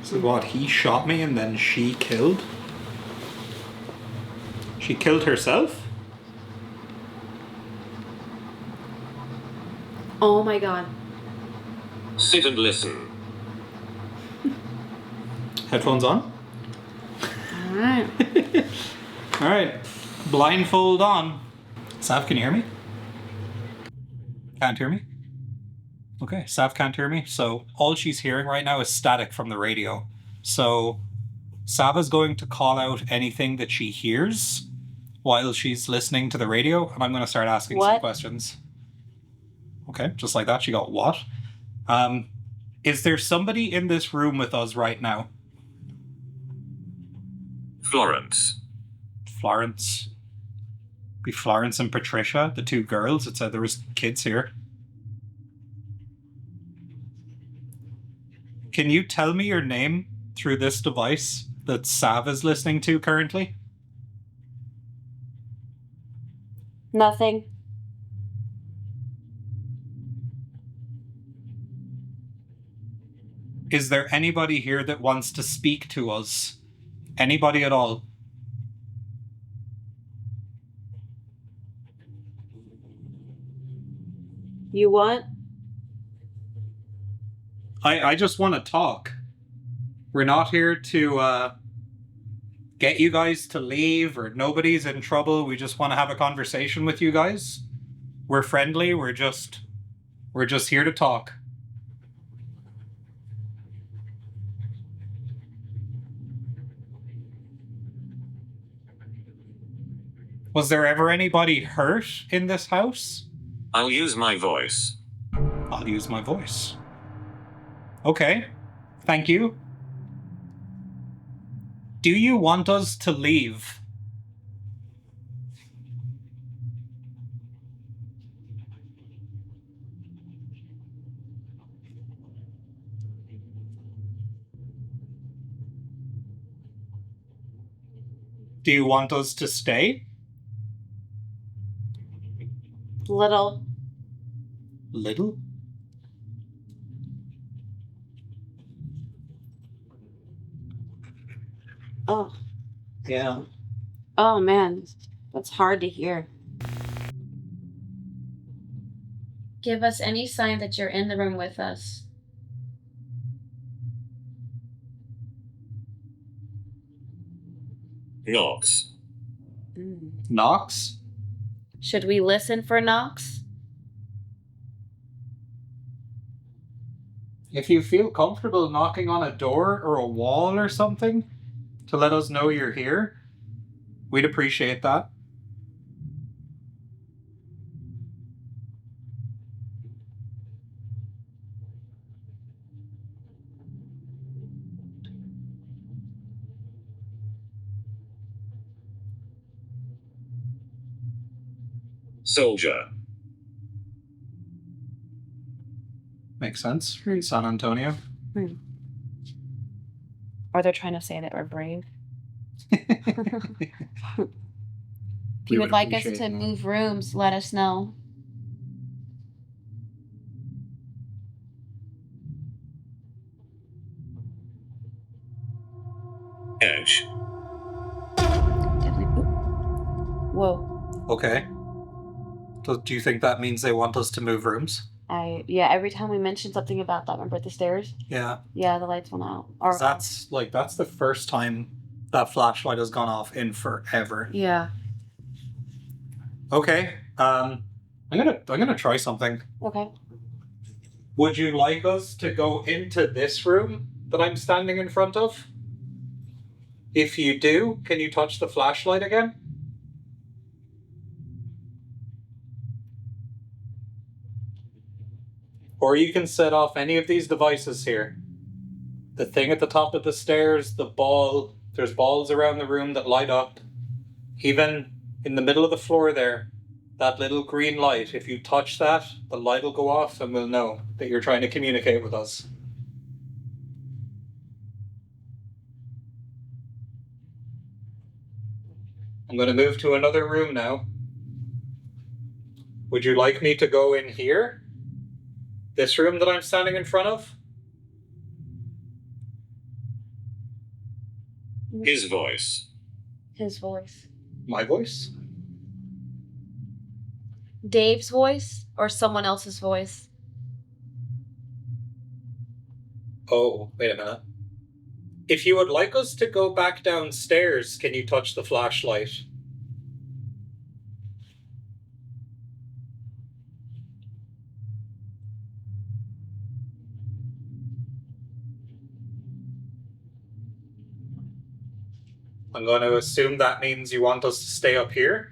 So what, he shot me and then she killed? She killed herself? Oh my god. Sit and listen. Headphones on? Alright. Alright. Blindfold on. Sav, can you hear me? Can't hear me? Okay, Sav can't hear me, so all she's hearing right now is static from the radio. So Sav is going to call out anything that she hears while she's listening to the radio, and I'm going to start asking some questions. Okay, just like that. She got what? Is there somebody in this room with us right now? Florence. Florence. Be Florence and Patricia, the two girls. It said there was kids here. Can you tell me your name through this device that Sav is listening to currently? Nothing. Is there anybody here that wants to speak to us? Anybody at all? You what? I just want to talk. We're not here to get you guys to leave, or nobody's in trouble. We just want to have a conversation with you guys. We're friendly. We're just here to talk. Was there ever anybody hurt in this house? I'll use my voice. I'll use my voice. Okay. Thank you. Do you want us to leave? Do you want us to stay? Little. Little? Oh. Yeah. Oh man. That's hard to hear. Give us any sign that you're in the room with us. Knocks. Knocks? Should we listen for knocks? If you feel comfortable knocking on a door or a wall or something to let us know you're here, we'd appreciate that. Soldier. Makes sense. We're in San Antonio. Or they're trying to say that we're brave. If you would like us to move rooms, let us know. Edge. Definitely. Whoa. Okay. Do you think that means they want us to move rooms? Yeah, every time we mention something about that, remember at the stairs? Yeah. Yeah, the lights went out. Or that's the first time that flashlight has gone off in forever. yeah. Okay. I'm gonna try something. Okay. Would you like us to go into this room that I'm standing in front of? If you do, can you touch the flashlight again? Or you can set off any of these devices here. The thing at the top of the stairs, the ball, there's balls around the room that light up. Even in the middle of the floor there, that little green light, if you touch that, the light will go off and we'll know that you're trying to communicate with us. I'm going to move to another room now. Would you like me to go in here? This room that I'm standing in front of? His voice. His voice. My voice? Dave's voice or someone else's voice? Oh, wait a minute. If you would like us to go back downstairs, can you touch the flashlight? I'm going to assume that means you want us to stay up here.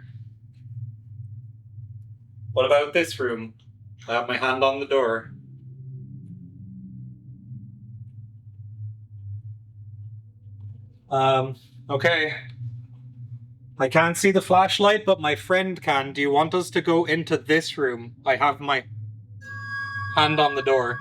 What about this room? I have my hand on the door. Okay. I can't see the flashlight, but my friend can. Do you want us to go into this room? I have my hand on the door.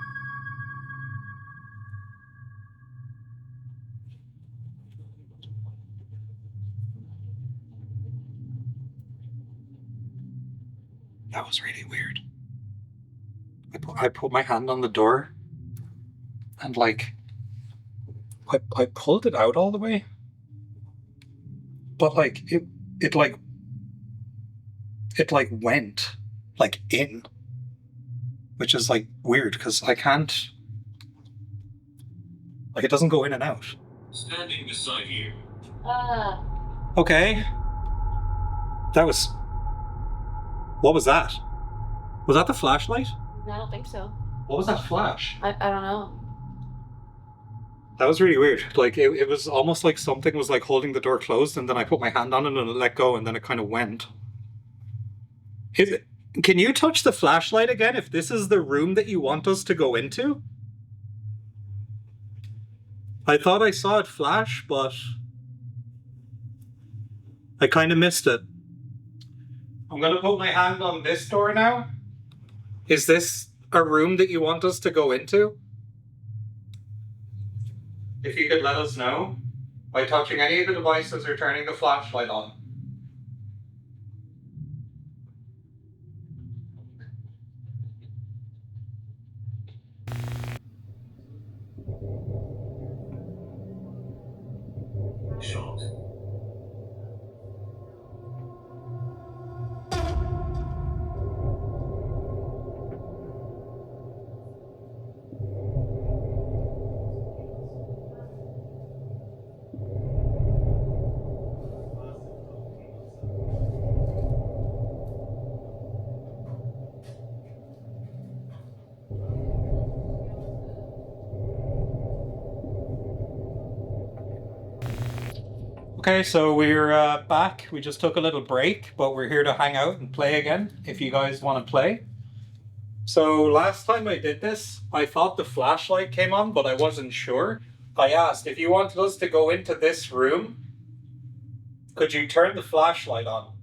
That was really weird. I put my hand on the door and I pulled it out all the way. But it went in, which is weird because I can't, it doesn't go in and out. Standing beside you. Okay. What was that? Was that the flashlight? I don't think so. What was that flash? I don't know. That was really weird. It was almost like something was holding the door closed, and then I put my hand on it and it let go, and then it kind of went. Can you touch the flashlight again if this is the room that you want us to go into? I thought I saw it flash, but I kind of missed it. I'm going to put my hand on this door now. Is this a room that you want us to go into? If you could let us know by touching any of the devices or turning the flashlight on. Shot. Okay, so we're back. We just took a little break, but we're here to hang out and play again, if you guys want to play. So last time I did this, I thought the flashlight came on, but I wasn't sure. I asked, if you wanted us to go into this room, could you turn the flashlight on?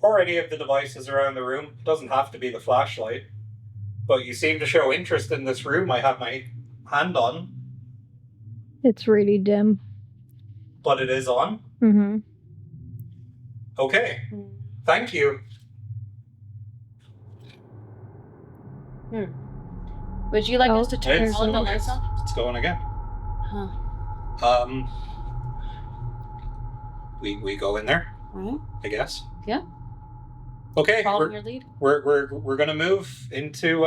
or any of the devices around the room. It doesn't have to be the flashlight. But you seem to show interest in this room I have my hand on. It's really dim. But it is on? Mm-hmm. Okay. Thank you. Would you like us to turn all the lights off? It's going again. Huh. We go in there, Right. I guess. Yeah. Okay. Following your lead. We're gonna move into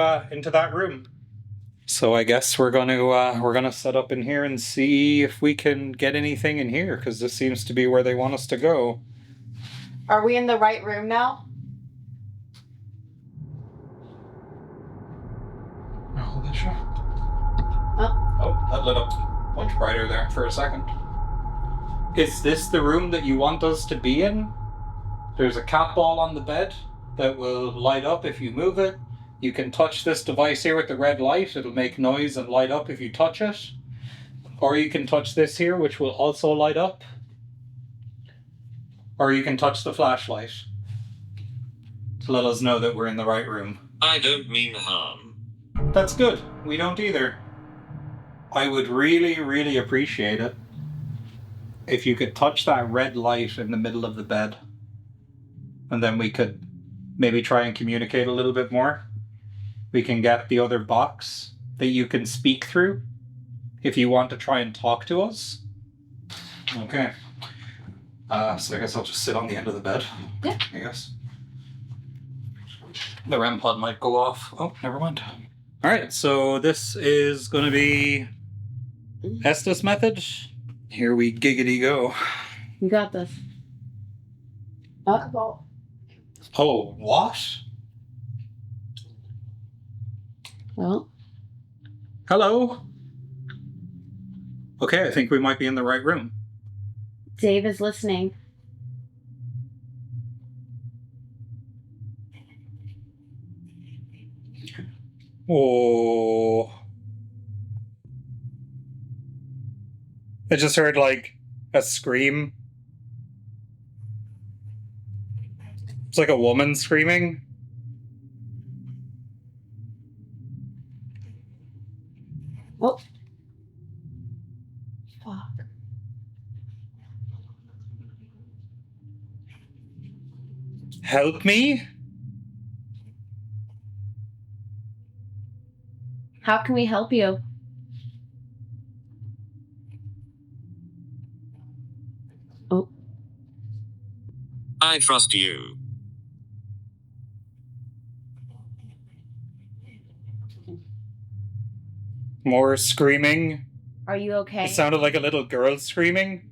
that room. So I guess we're gonna set up in here and see if we can get anything in here, because this seems to be where they want us to go. Are we in the right room now? Oh, that's right. Oh. Oh, that lit up much brighter there for a second. Is this the room that you want us to be in? There's a cat ball on the bed that will light up if you move it. You can touch this device here with the red light. It'll make noise and light up if you touch it. Or you can touch this here, which will also light up. Or you can touch the flashlight to let us know that we're in the right room. I don't mean harm. That's good. We don't either. I would really, really appreciate it if you could touch that red light in the middle of the bed. And then we could maybe try and communicate a little bit more. We can get the other box that you can speak through if you want to try and talk to us. Okay. So I guess I'll just sit on the end of the bed. Yeah. I guess. The REM pod might go off. Oh, never mind. Alright, so this is going to be Estes method. Here we giggity go. You got this. Alcohol. Oh, what? Well. Hello? Okay, I think we might be in the right room. Dave is listening. Oh. I just heard like a scream. It's like a woman screaming. Oh. Fuck. Help me? How can we help you? Oh. I trust you. More screaming. Are you okay? It sounded like a little girl screaming.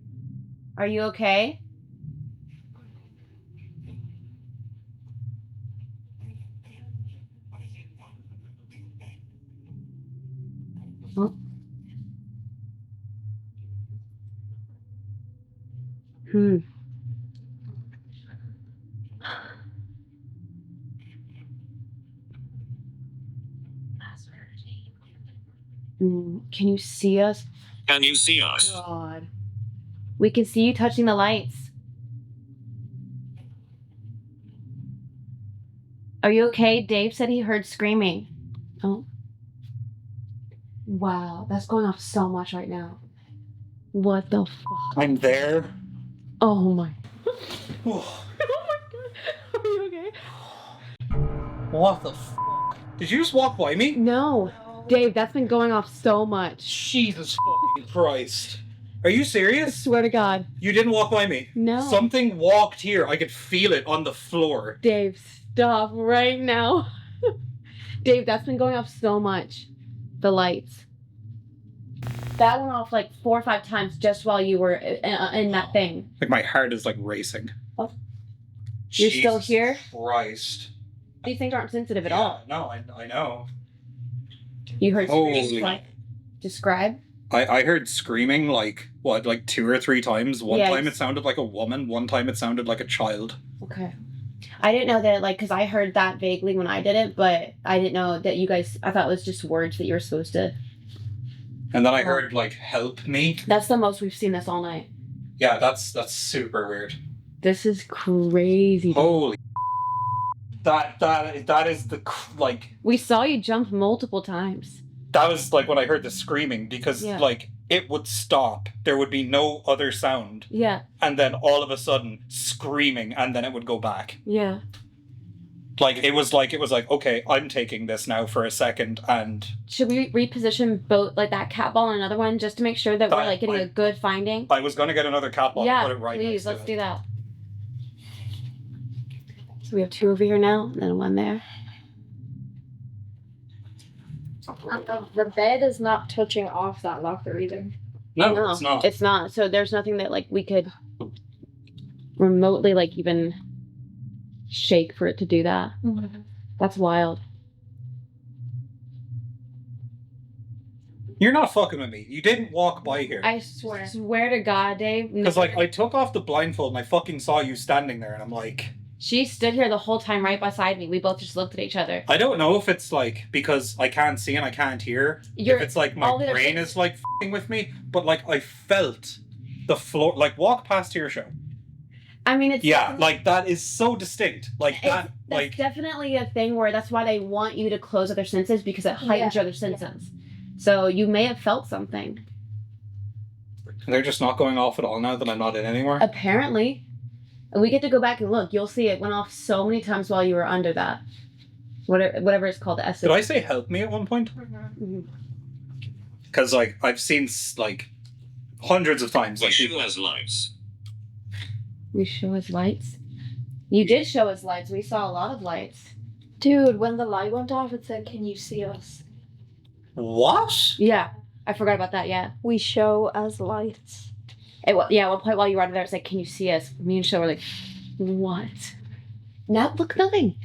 Are you okay? Oh. Can you see us? Can you see us? God. We can see you touching the lights. Are you okay? Dave said he heard screaming. Oh. Wow, that's going off so much right now. What the fuck? I'm there. Oh my. Oh my god. Are you okay? What the fuck? Did you just walk by me? No. Dave, that's been going off so much. Jesus fucking Christ. Are you serious? I swear to God. You didn't walk by me? No. Something walked here. I could feel it on the floor. Dave, stop right now. Dave, that's been going off so much. The lights. That went off like 4 or 5 times just while you were in that thing. Like my heart is like racing. Oh. You're Jesus still here? Christ. These things aren't sensitive at all. No, I know. You heard Holy. Describe? I heard screaming like, what, like 2 or 3 times? One Yes. time it sounded like a woman, one time it sounded like a child. Okay. I didn't know that, like, because I heard that vaguely when I did it, but I didn't know that you guys, I thought it was just words that you were supposed to. And then I heard like, help me. That's the most we've seen this all night. Yeah, that's super weird. This is crazy. Holy That is like. We saw you jump multiple times. That was like when I heard the screaming because like it would stop. There would be no other sound. Yeah. And then all of a sudden screaming, and then it would go back. Yeah. Like it was like okay, I'm taking this now for a second, and should we reposition both like that cat ball and another one just to make sure that we're like getting a good finding? I was gonna get another cat ball and put it right please, next let's to it. do that. So we have 2 over here now, and then 1 there. The bed is not touching off that locker either. No, it's not. It's not. So there's nothing that like we could remotely like even shake for it to do that. Mm-hmm. That's wild. You're not fucking with me. You didn't walk by here. I swear to God, Dave. Because like I took off the blindfold and I fucking saw you standing there, and I'm like. She stood here the whole time right beside me. We both just looked at each other. I don't know if it's like because I can't see and I can't hear. If it's like my brain is like f***ing with me, but like I felt the floor. Like walk past your show. I mean, it's like that is so distinct. Like that, that's definitely a thing where that's why they want you to close other senses because it heightens your other senses. So you may have felt something. They're just not going off at all now that I'm not in anymore. Apparently. And we get to go back and look. You'll see it went off so many times while you were under that. Whatever it's called. The Did I say help me at one point? Because like I've seen like hundreds of times. We Like show us lights. We show us lights? You did show us lights. We saw a lot of lights. Dude, when the light went off, it said, "Can you see us?" What? Yeah. I forgot about that, yeah. We show as lights. At one point while you were under there, it's like, "Can you see us?" Me and Show were like, "What?" Now look, nothing.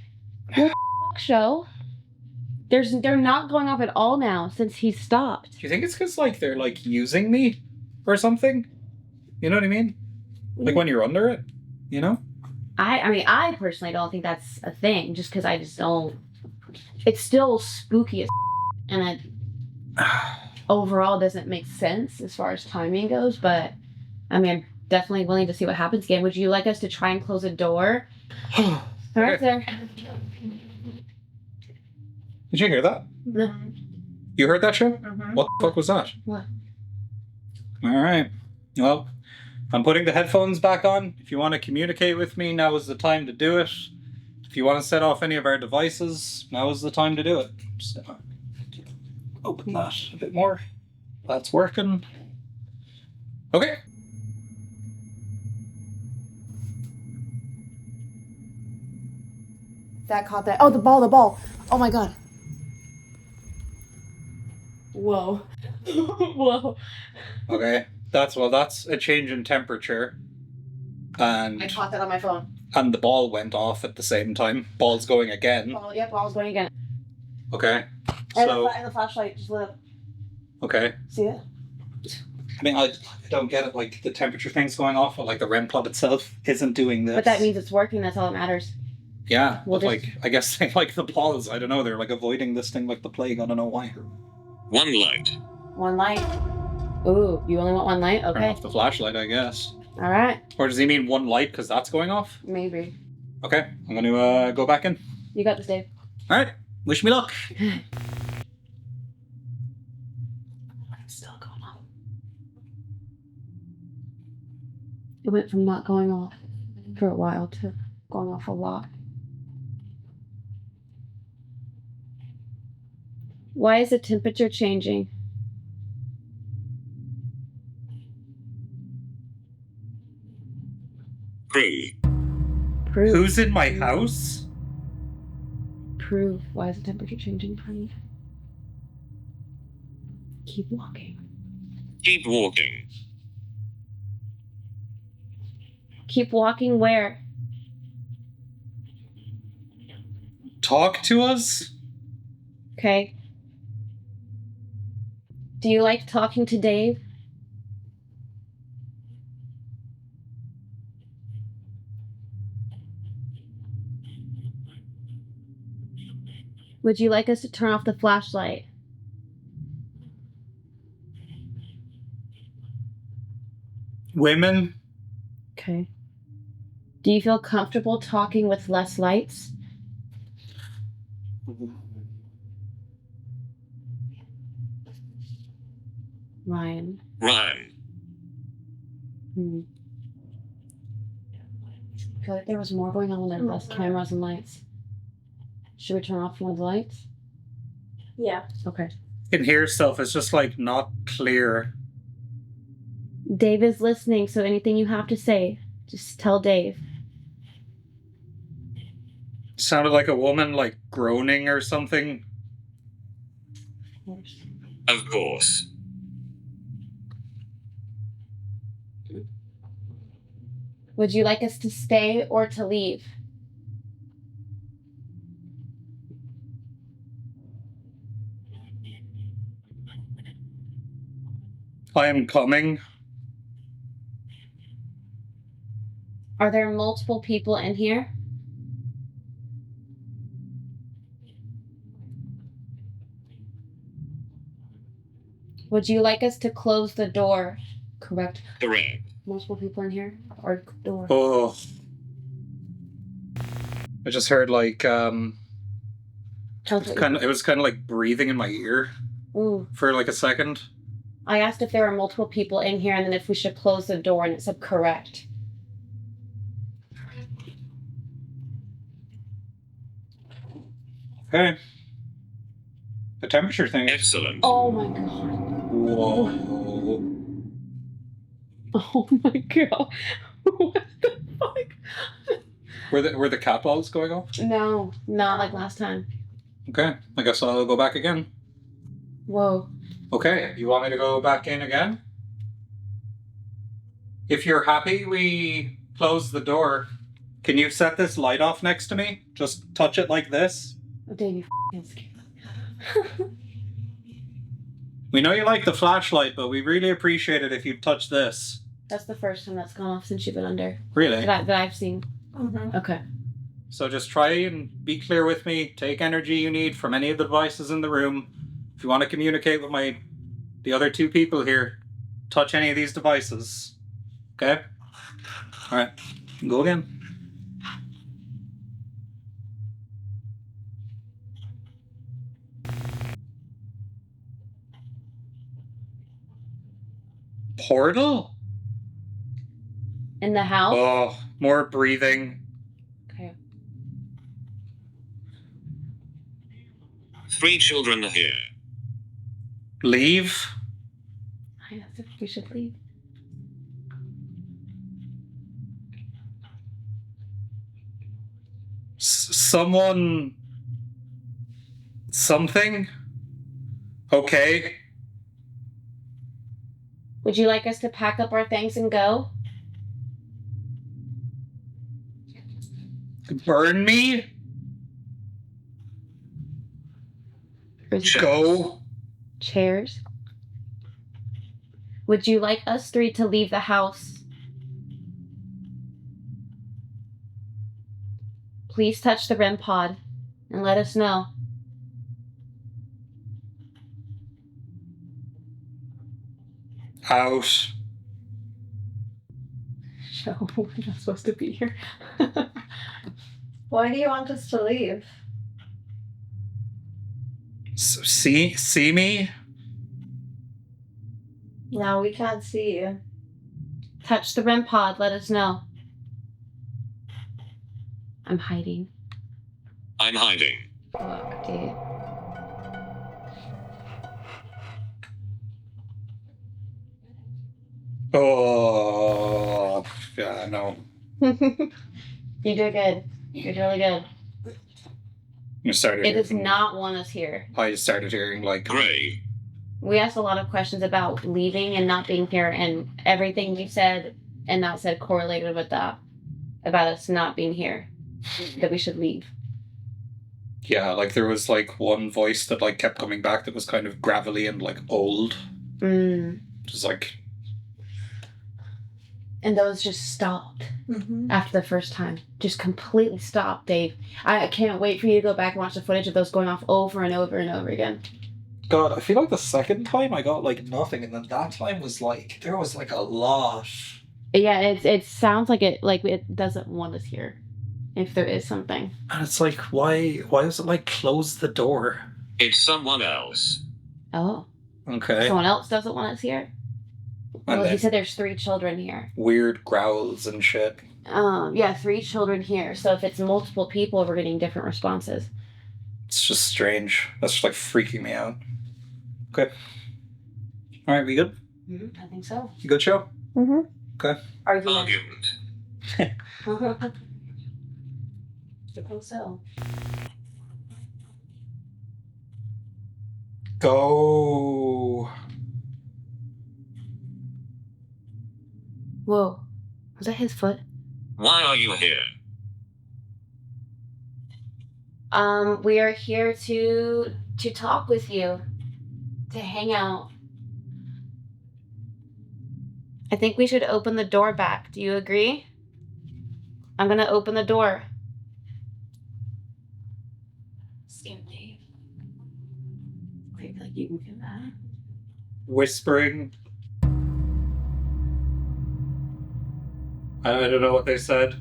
What the fuck, Show? They're not going off at all now since he stopped. Do you think it's because like they're like using me or something? You know what I mean? Like when you're under it, you know? I mean, I personally don't think that's a thing, just because I just don't. It's still spooky as and it overall doesn't make sense as far as timing goes, but I mean, I'm definitely willing to see what happens again. Would you like us to try and close a door? All right, there. Did you hear that? No. You heard that, Show? What the fuck was that? What? All right. Well, I'm putting the headphones back on. If you want to communicate with me, now is the time to do it. If you want to set off any of our devices, now is the time to do it. Just open that a bit more. That's working. Okay. That caught that. Oh, the ball. Oh my God. Whoa. Whoa. Okay. That's a change in temperature. And I caught that on my phone. And the ball went off at the same time. Ball's going again. Ball's going again. Okay. And So the flashlight just lit up. okay. See it? I mean, I don't get it. Like the temperature thing's going off, but like the REM pod itself isn't doing this. But that means it's working. That's all that matters. Yeah, We'll but just- like I guess they like the balls. I don't know. They're like avoiding this thing like the plague. I don't know why. One light. 1 light. Ooh, you only want 1 light? Turn Okay. off the flashlight, I guess. All right. Or does he mean 1 light because that's going off? Maybe. Okay, I'm going to go back in. You got this, Dave. All right. Wish me luck. Still going off. It went from not going off for a while to going off a lot. Why is the temperature changing? Prove. Who's in my house? Prove. Why is the temperature changing? Prove. Keep walking. Keep walking. Keep walking where? Talk to us? Okay. Do you like talking to Dave? Would you like us to turn off the flashlight? Women? Okay. Do you feel comfortable talking with less lights? Ryan. Ryan. I feel like there was more going on when there was less cameras and lights. Should we turn off one of the lights? Yeah. Okay. You can hear stuff. It's just like not clear. Dave is listening, so anything you have to say, just tell Dave. Sounded like a woman like groaning or something. Of course. Of course. Would you like us to stay or to leave? I am coming. Are there multiple people in here? Would you like us to close the door? Correct. Correct. Multiple people in here? Or door? Oh. I just heard like Tell us what you- it was kind of like breathing in my ear Ooh. for like a second. I asked if there were multiple people in here and then if we should close the door, and it said correct. Okay. The temperature thing. Excellent. Oh my god. Whoa. Oh my god. What the fuck? Were the cat balls going off? No, not like last time. Okay. I guess I'll go back again. Whoa. Okay. You want me to go back in again? If you're happy, we close the door. Can you set this light off next to me? Just touch it like this. Oh, Dave, you f***ing scared. We know you like the flashlight, but we really appreciate it if you touch this. That's the first time that's gone off since you've been under. Really? That I've seen. Mm-hmm. Okay. So just try and be clear with me. Take energy you need from any of the devices in the room. If you want to communicate with the other two people here, touch any of these devices. Okay? Alright. Go again. Portal? In the house? Oh, more breathing. Okay. 3 children here. Leave? I think we should leave. Someone... Something? Okay. Would you like us to pack up our things and go? Burn me? Go. Chairs? Would you like us 3 to leave the house? Please touch the REM pod and let us know. Out. No, we're not supposed to be here. Why do you want us to leave? See me? No, we can't see you. Touch the REM pod, let us know. I'm hiding. I'm hiding. Fuck, dude. Oh, yeah, no. You did good. You did really good. You started. It does not want us here. I started hearing like Gray. We asked a lot of questions about leaving and not being here, and everything you said and that said correlated with that about us not being here, that we should leave. Yeah, like there was like one voice that like kept coming back that was kind of gravelly and like old. Just like. And those just stopped after the first time. Just completely stopped, Dave. I can't wait for you to go back and watch the footage of those going off over and over and over again. God, I feel like the second time I got like nothing, and then that time was like there was like a lot. Yeah, it sounds like it doesn't want us here. if there is something. And it's like, why is it like close the door? It's someone else. Oh. Okay. Someone else doesn't want us here? Well, he said there's 3 children here. Weird growls and shit. Yeah, 3 children here. So if it's multiple people, we're getting different responses. It's just strange. That's just like freaking me out. Okay. All right, we good? I think so. You good, show? Mm-hmm. Okay. Argument. Argument. Suppose so. Go. Whoa. Was that his foot? Why are you here? We are here to talk with you. To hang out. I think we should open the door back. Do you agree? I'm gonna open the door. Skin Dave. I feel like you can feel that. Whispering. I don't know what they said.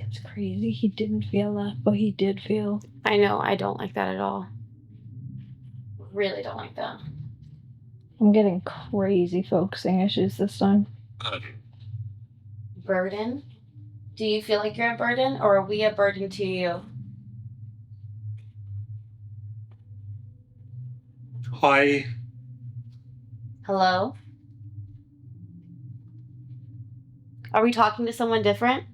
It's crazy. He didn't feel that, but he did feel. I know, I don't like that at all. Really don't like that. I'm getting crazy focusing issues this time. Burden? Do you feel like you're a burden, or are we a burden to you? Hi. Hello? Are we talking to someone different?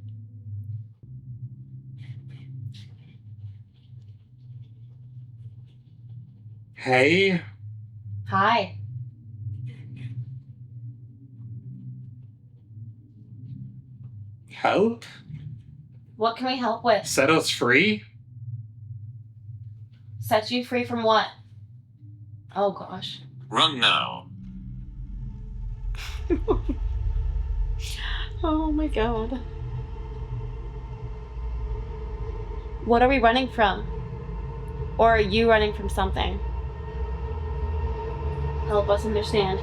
Hey. Hi. Help? What can we help with? Set us free? Set you free from what? Oh gosh. Run now. Oh my god. What are we running from? Or are you running from something? Help us understand.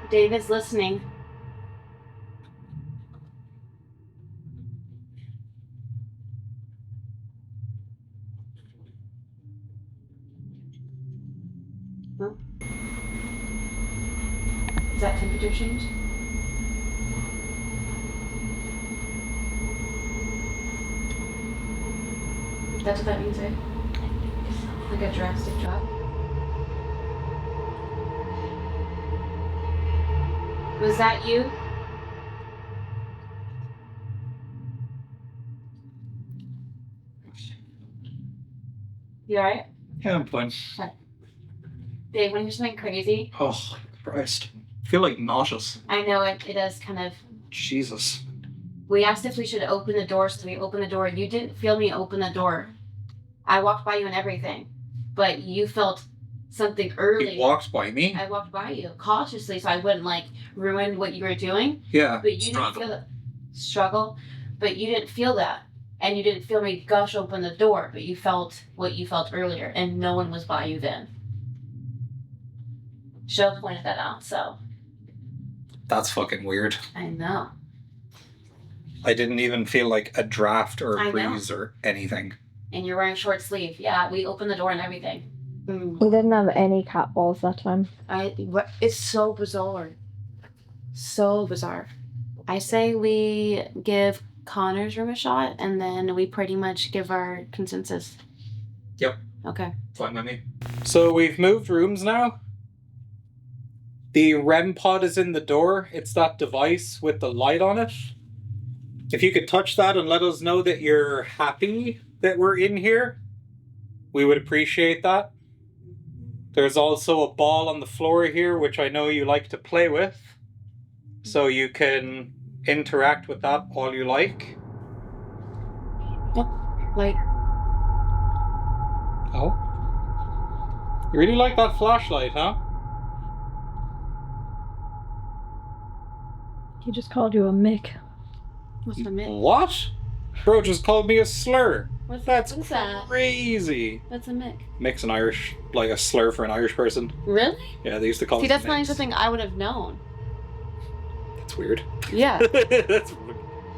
David's listening. Huh? Is that temperature change? That's what that means, right? Like a drastic drop. Was that you? You alright? Yeah, I'm fine. Okay. Dave, want to hear something crazy? Oh, Christ. I feel like nauseous. I know it does kind of. Jesus. We asked if we should open the door, so we opened the door. You didn't feel me open the door. I walked by you and everything, but you felt something early. You walked by me? I walked by you cautiously, so I wouldn't like ruin what you were doing. Yeah. But you didn't feel that struggle, but you didn't feel that, and you didn't feel me gush open the door. But you felt what you felt earlier, and no one was by you then. Show pointed that out, so. That's fucking weird. I know. I didn't even feel like a draft or I a know. breeze or anything. And you're wearing short sleeve. Yeah, we opened the door and everything. We didn't have any cat balls that time. It's so bizarre. So bizarre. I say we give Connor's room a shot, and then we pretty much give our consensus. Yep. Okay. Fine with me. So we've moved rooms now. The REM pod is in the door. It's that device with the light on it. If you could touch that and let us know that you're happy that we're in here, we would appreciate that. There's also a ball on the floor here, which I know you like to play with. So you can interact with that all you like. Like. Oh? You really like that flashlight, huh? He just called you a Mick. What's a mick? What? Bro just called me a slur. What's That's that? crazy. What's a mick? Mick's an Irish, like a slur for an Irish person. Really? Yeah, they used to call See, it that's not micks. something I would have known. That's weird. Yeah. That's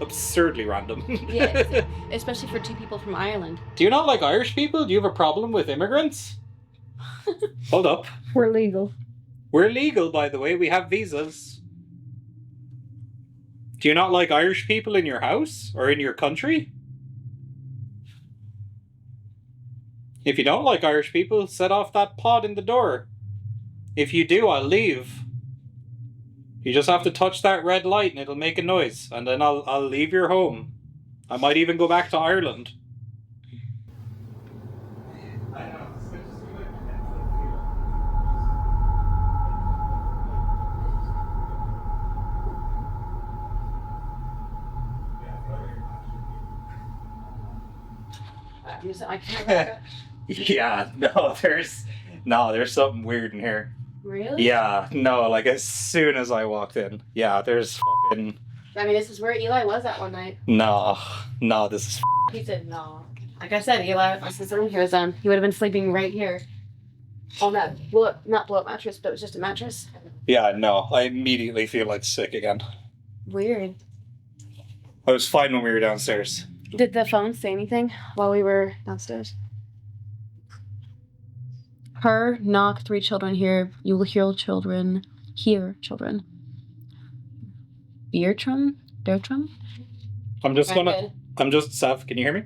absurdly random. Yeah, especially for two people from Ireland. Do you not like Irish people? Do you have a problem with immigrants? Hold up. We're legal. We're legal, by the way. We have visas. Do you not like Irish people in your house or in your country? If you don't like Irish people, set off that pod in the door. If you do, I'll leave. You just have to touch that red light and it'll make a noise, and then I'll leave your home. I might even go back to Ireland. I can't. Yeah, there's something weird in here. Really? Yeah, no, like as soon as I walked in. Yeah, there's fucking... I mean, this is where Eli was at one night. No, this is... He said no. Like I said, Eli, this is where he was he would have been sleeping right here. On that not blow up mattress, but it was just a mattress. Yeah, no, I immediately feel like sick again. Weird. I was fine when we were downstairs. Did the phone say anything while we were downstairs? Her, knock, 3 children here. You will hear children. Bertram? Sav, can you hear me?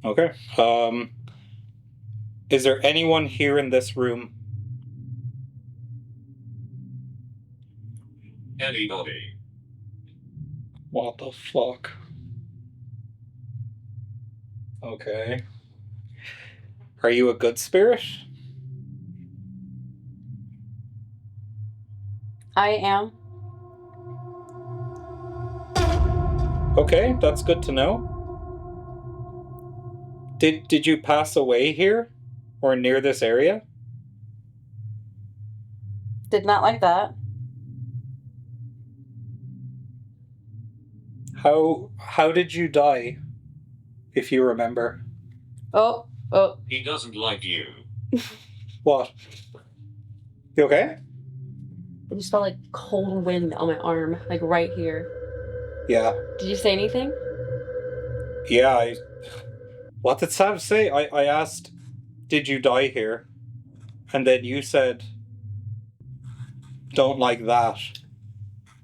Okay. Is there anyone here in this room? Anybody? What the fuck? Okay. Are you a good spirit? I am. Okay, that's good to know. Did you pass away here? Or near this area? Did not like that. How did you die? If you remember. Oh. He doesn't like you. What? You okay? I just felt like cold wind on my arm, like right here. Yeah. Did you say anything? Yeah, what did Sav say? I asked, did you die here? And then you said, don't like that.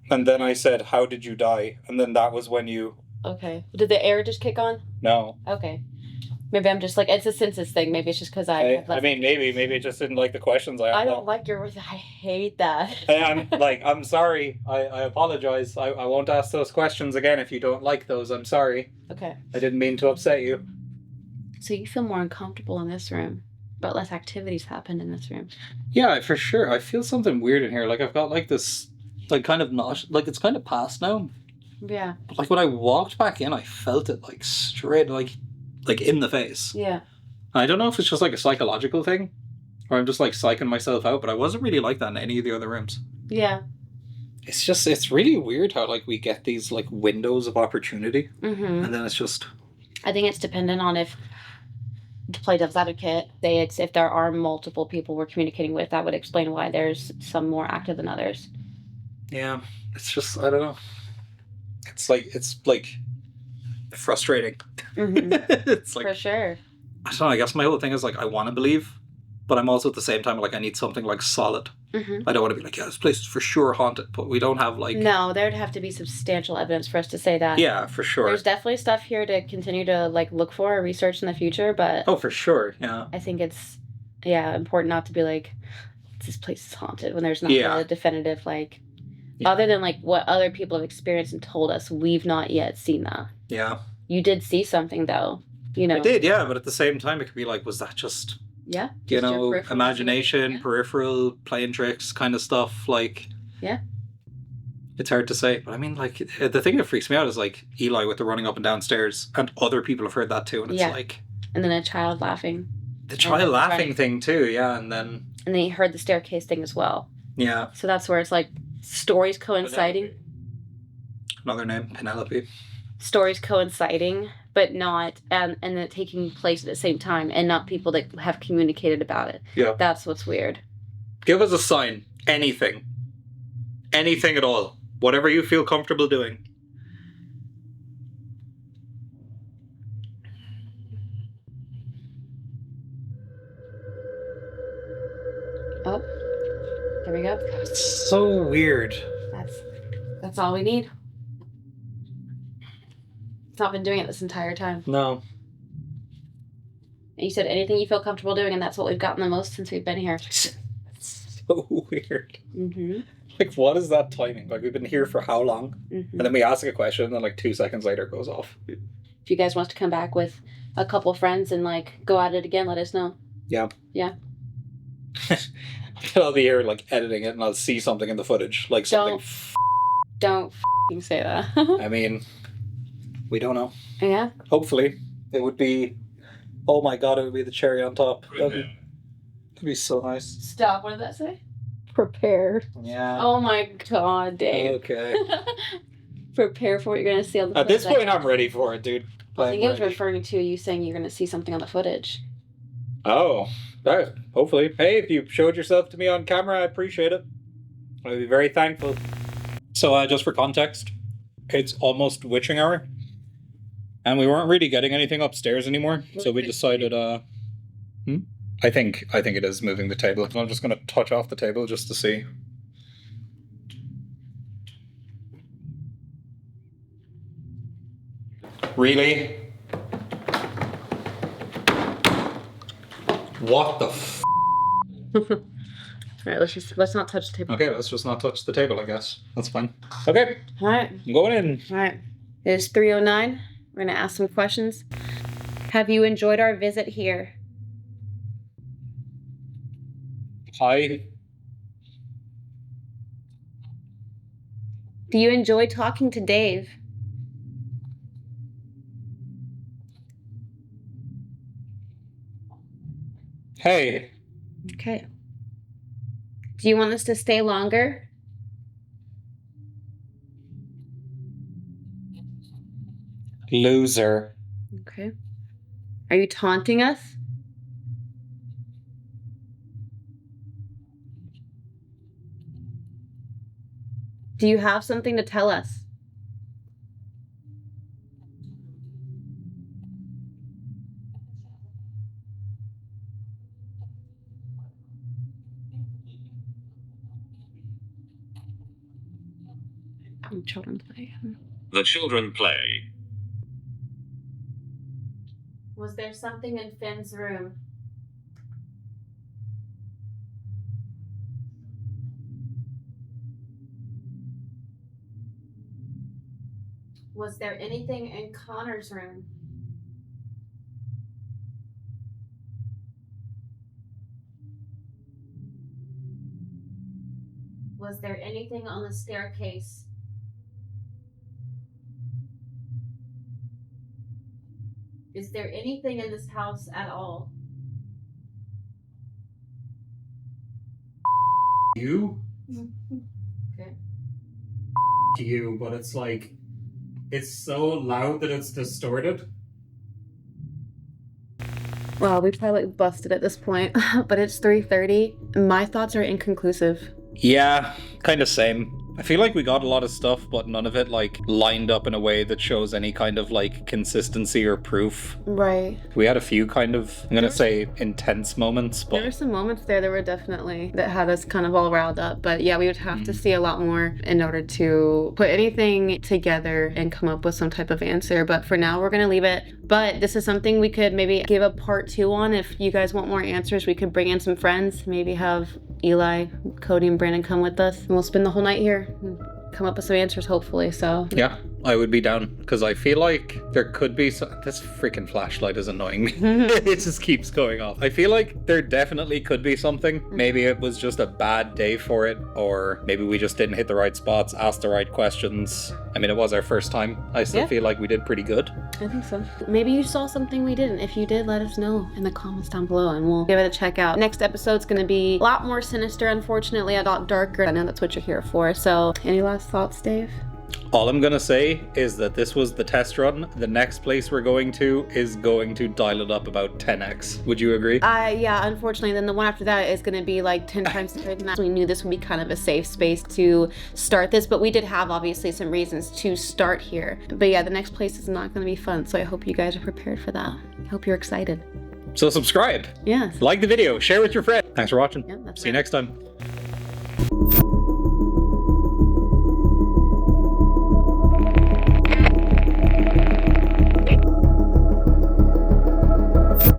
And then I said, how did you die? And then that was when you... Okay. Did the air just kick on? No. Okay. Maybe I'm just like, it's a census thing. Maybe it's just because I mean, maybe it just didn't like the questions I asked. I don't like your voice. I hate that. I'm sorry. I apologize. I won't ask those questions again if you don't like those. I'm sorry. Okay. I didn't mean to upset you. So you feel more uncomfortable in this room, but less activities happened in this room. Yeah, for sure. I feel something weird in here. Like I've got like this, like kind of not, like it's kind of past now. Yeah. But like when I walked back in, I felt it like straight, like in the face. Yeah. I don't know if it's just like a psychological thing, or I'm just like psyching myself out, but I wasn't really like that in any of the other rooms. Yeah. It's really weird how like we get these like windows of opportunity, Mm-hmm. and then it's just... I think it's dependent on if, to play devil's advocate, if there are multiple people we're communicating with, that would explain why there's some more active than others. Yeah, it's just, I don't know. It's like frustrating. Mm-hmm. It's like, for sure. I don't know, I guess my whole thing is like I want to believe, but I'm also at the same time like I need something like solid. Mm-hmm. I don't want to be like, yeah, this place is for sure haunted, but we don't have like... No, there'd have to be substantial evidence for us to say that. Yeah, for sure. There's definitely stuff here to continue to like look for or research in the future, but... Oh, for sure, yeah. I think it's, important not to be like, this place is haunted when there's not really a definitive like... Yeah. Other than like what other people have experienced and told us, we've not yet seen that. Yeah. You did see something though, I did, yeah, but at the same time it could be like, was that just... Yeah. Imagination, peripheral, playing tricks kind of stuff, like... Yeah. It's hard to say, but I mean, like, the thing that freaks me out is, like, Eli with the running up and down stairs, and other people have heard that too, and it's like... And then a child laughing. The child laughing thing too, yeah, and then... And then he heard the staircase thing as well. Yeah. So that's where it's like, stories coinciding. Another name, Penelope. Stories coinciding, but not, and then taking place at the same time, and not people that have communicated about it. Yeah. That's what's weird. Give us a sign. Anything. Anything at all. Whatever you feel comfortable doing. Oh, there we go. So weird. That's all we need. It's not been doing it this entire time. No. And you said anything you feel comfortable doing, and that's what we've gotten the most since we've been here. So weird. Mm-hmm. Like, what is that timing? Like, we've been here for how long? Mm-hmm. And then we ask a question, and then like 2 seconds later it goes off. If you guys want to come back with a couple friends and like go at it again, let us know. Yeah. Yeah. I'll be here like editing it, and I'll see something in the footage, like something. Don't say that. I mean, we don't know. Yeah. Hopefully, it would be. Oh my god, it would be the cherry on top. That'd be so nice. Stop. What did that say? Prepare. Yeah. Oh my god, Dave. Okay. Prepare for what you're gonna see on the At footage. this point, I'm ready for it, dude. I think it was referring to you saying you're gonna see something on the footage. Oh, that, hopefully. Hey, if you showed yourself to me on camera, I appreciate it. I'd be very thankful. So, just for context, it's almost witching hour. And we weren't really getting anything upstairs anymore, so we decided, I think it is moving the table. I'm just going to touch off the table just to see. Really? What the f***? Alright, let's not touch the table. Okay, let's just not touch the table, I guess. That's fine. Okay. Alright. I'm going in. Alright. It is 3:09. We're gonna ask some questions. Have you enjoyed our visit here? Hi. Do you enjoy talking to Dave? Hey. Okay. Do you want us to stay longer? Loser. Okay. Are you taunting us? Do you have something to tell us? Children play. The children play. Was there something in Finn's room? Was there anything in Connor's room? Was there anything on the staircase? Is there anything in this house at all? You? Okay. You, but it's like, it's so loud that it's distorted. Well, we probably busted at this point, but it's 3:30. My thoughts are inconclusive. Yeah, kind of same. I feel like we got a lot of stuff, but none of it like lined up in a way that shows any kind of like consistency or proof. Right. We had a few kind of, I'm gonna say intense moments, There but were some moments there that were definitely, that had us kind of all riled up. But yeah, we would have to see a lot more in order to put anything together and come up with some type of answer. But for now, we're going to leave it. But this is something we could maybe give a part 2 on. If you guys want more answers, we could bring in some friends, maybe have Eli, Cody, and Brandon come with us. And we'll spend the whole night here and come up with some answers, hopefully. So yeah, I would be down because I feel like there could be some, this freaking flashlight is annoying me. It just keeps going off. I feel like there definitely could be something. Maybe it was just a bad day for it, or maybe we just didn't hit the right spots, ask the right questions. I mean, it was our first time. I still feel like we did pretty good. I think so. Maybe you saw something we didn't. If you did, let us know in the comments down below and we'll give it a check out. Next episode's going to be a lot more sinister, unfortunately, a lot darker. I know that's what you're here for. So any last thoughts, Dave? All I'm gonna say is that this was the test run. The next place we're going to is going to dial it up about 10x. Would you agree? Yeah, unfortunately, then the one after that is going to be like 10 times bigger than that. We knew this would be kind of a safe space to start this, but we did have obviously some reasons to start here. But yeah, the next place is not going to be fun, so I hope you guys are prepared for that. I hope you're excited. So subscribe. Yes. Like the video, share with your friends. Thanks for watching. Yeah, that's See you next time.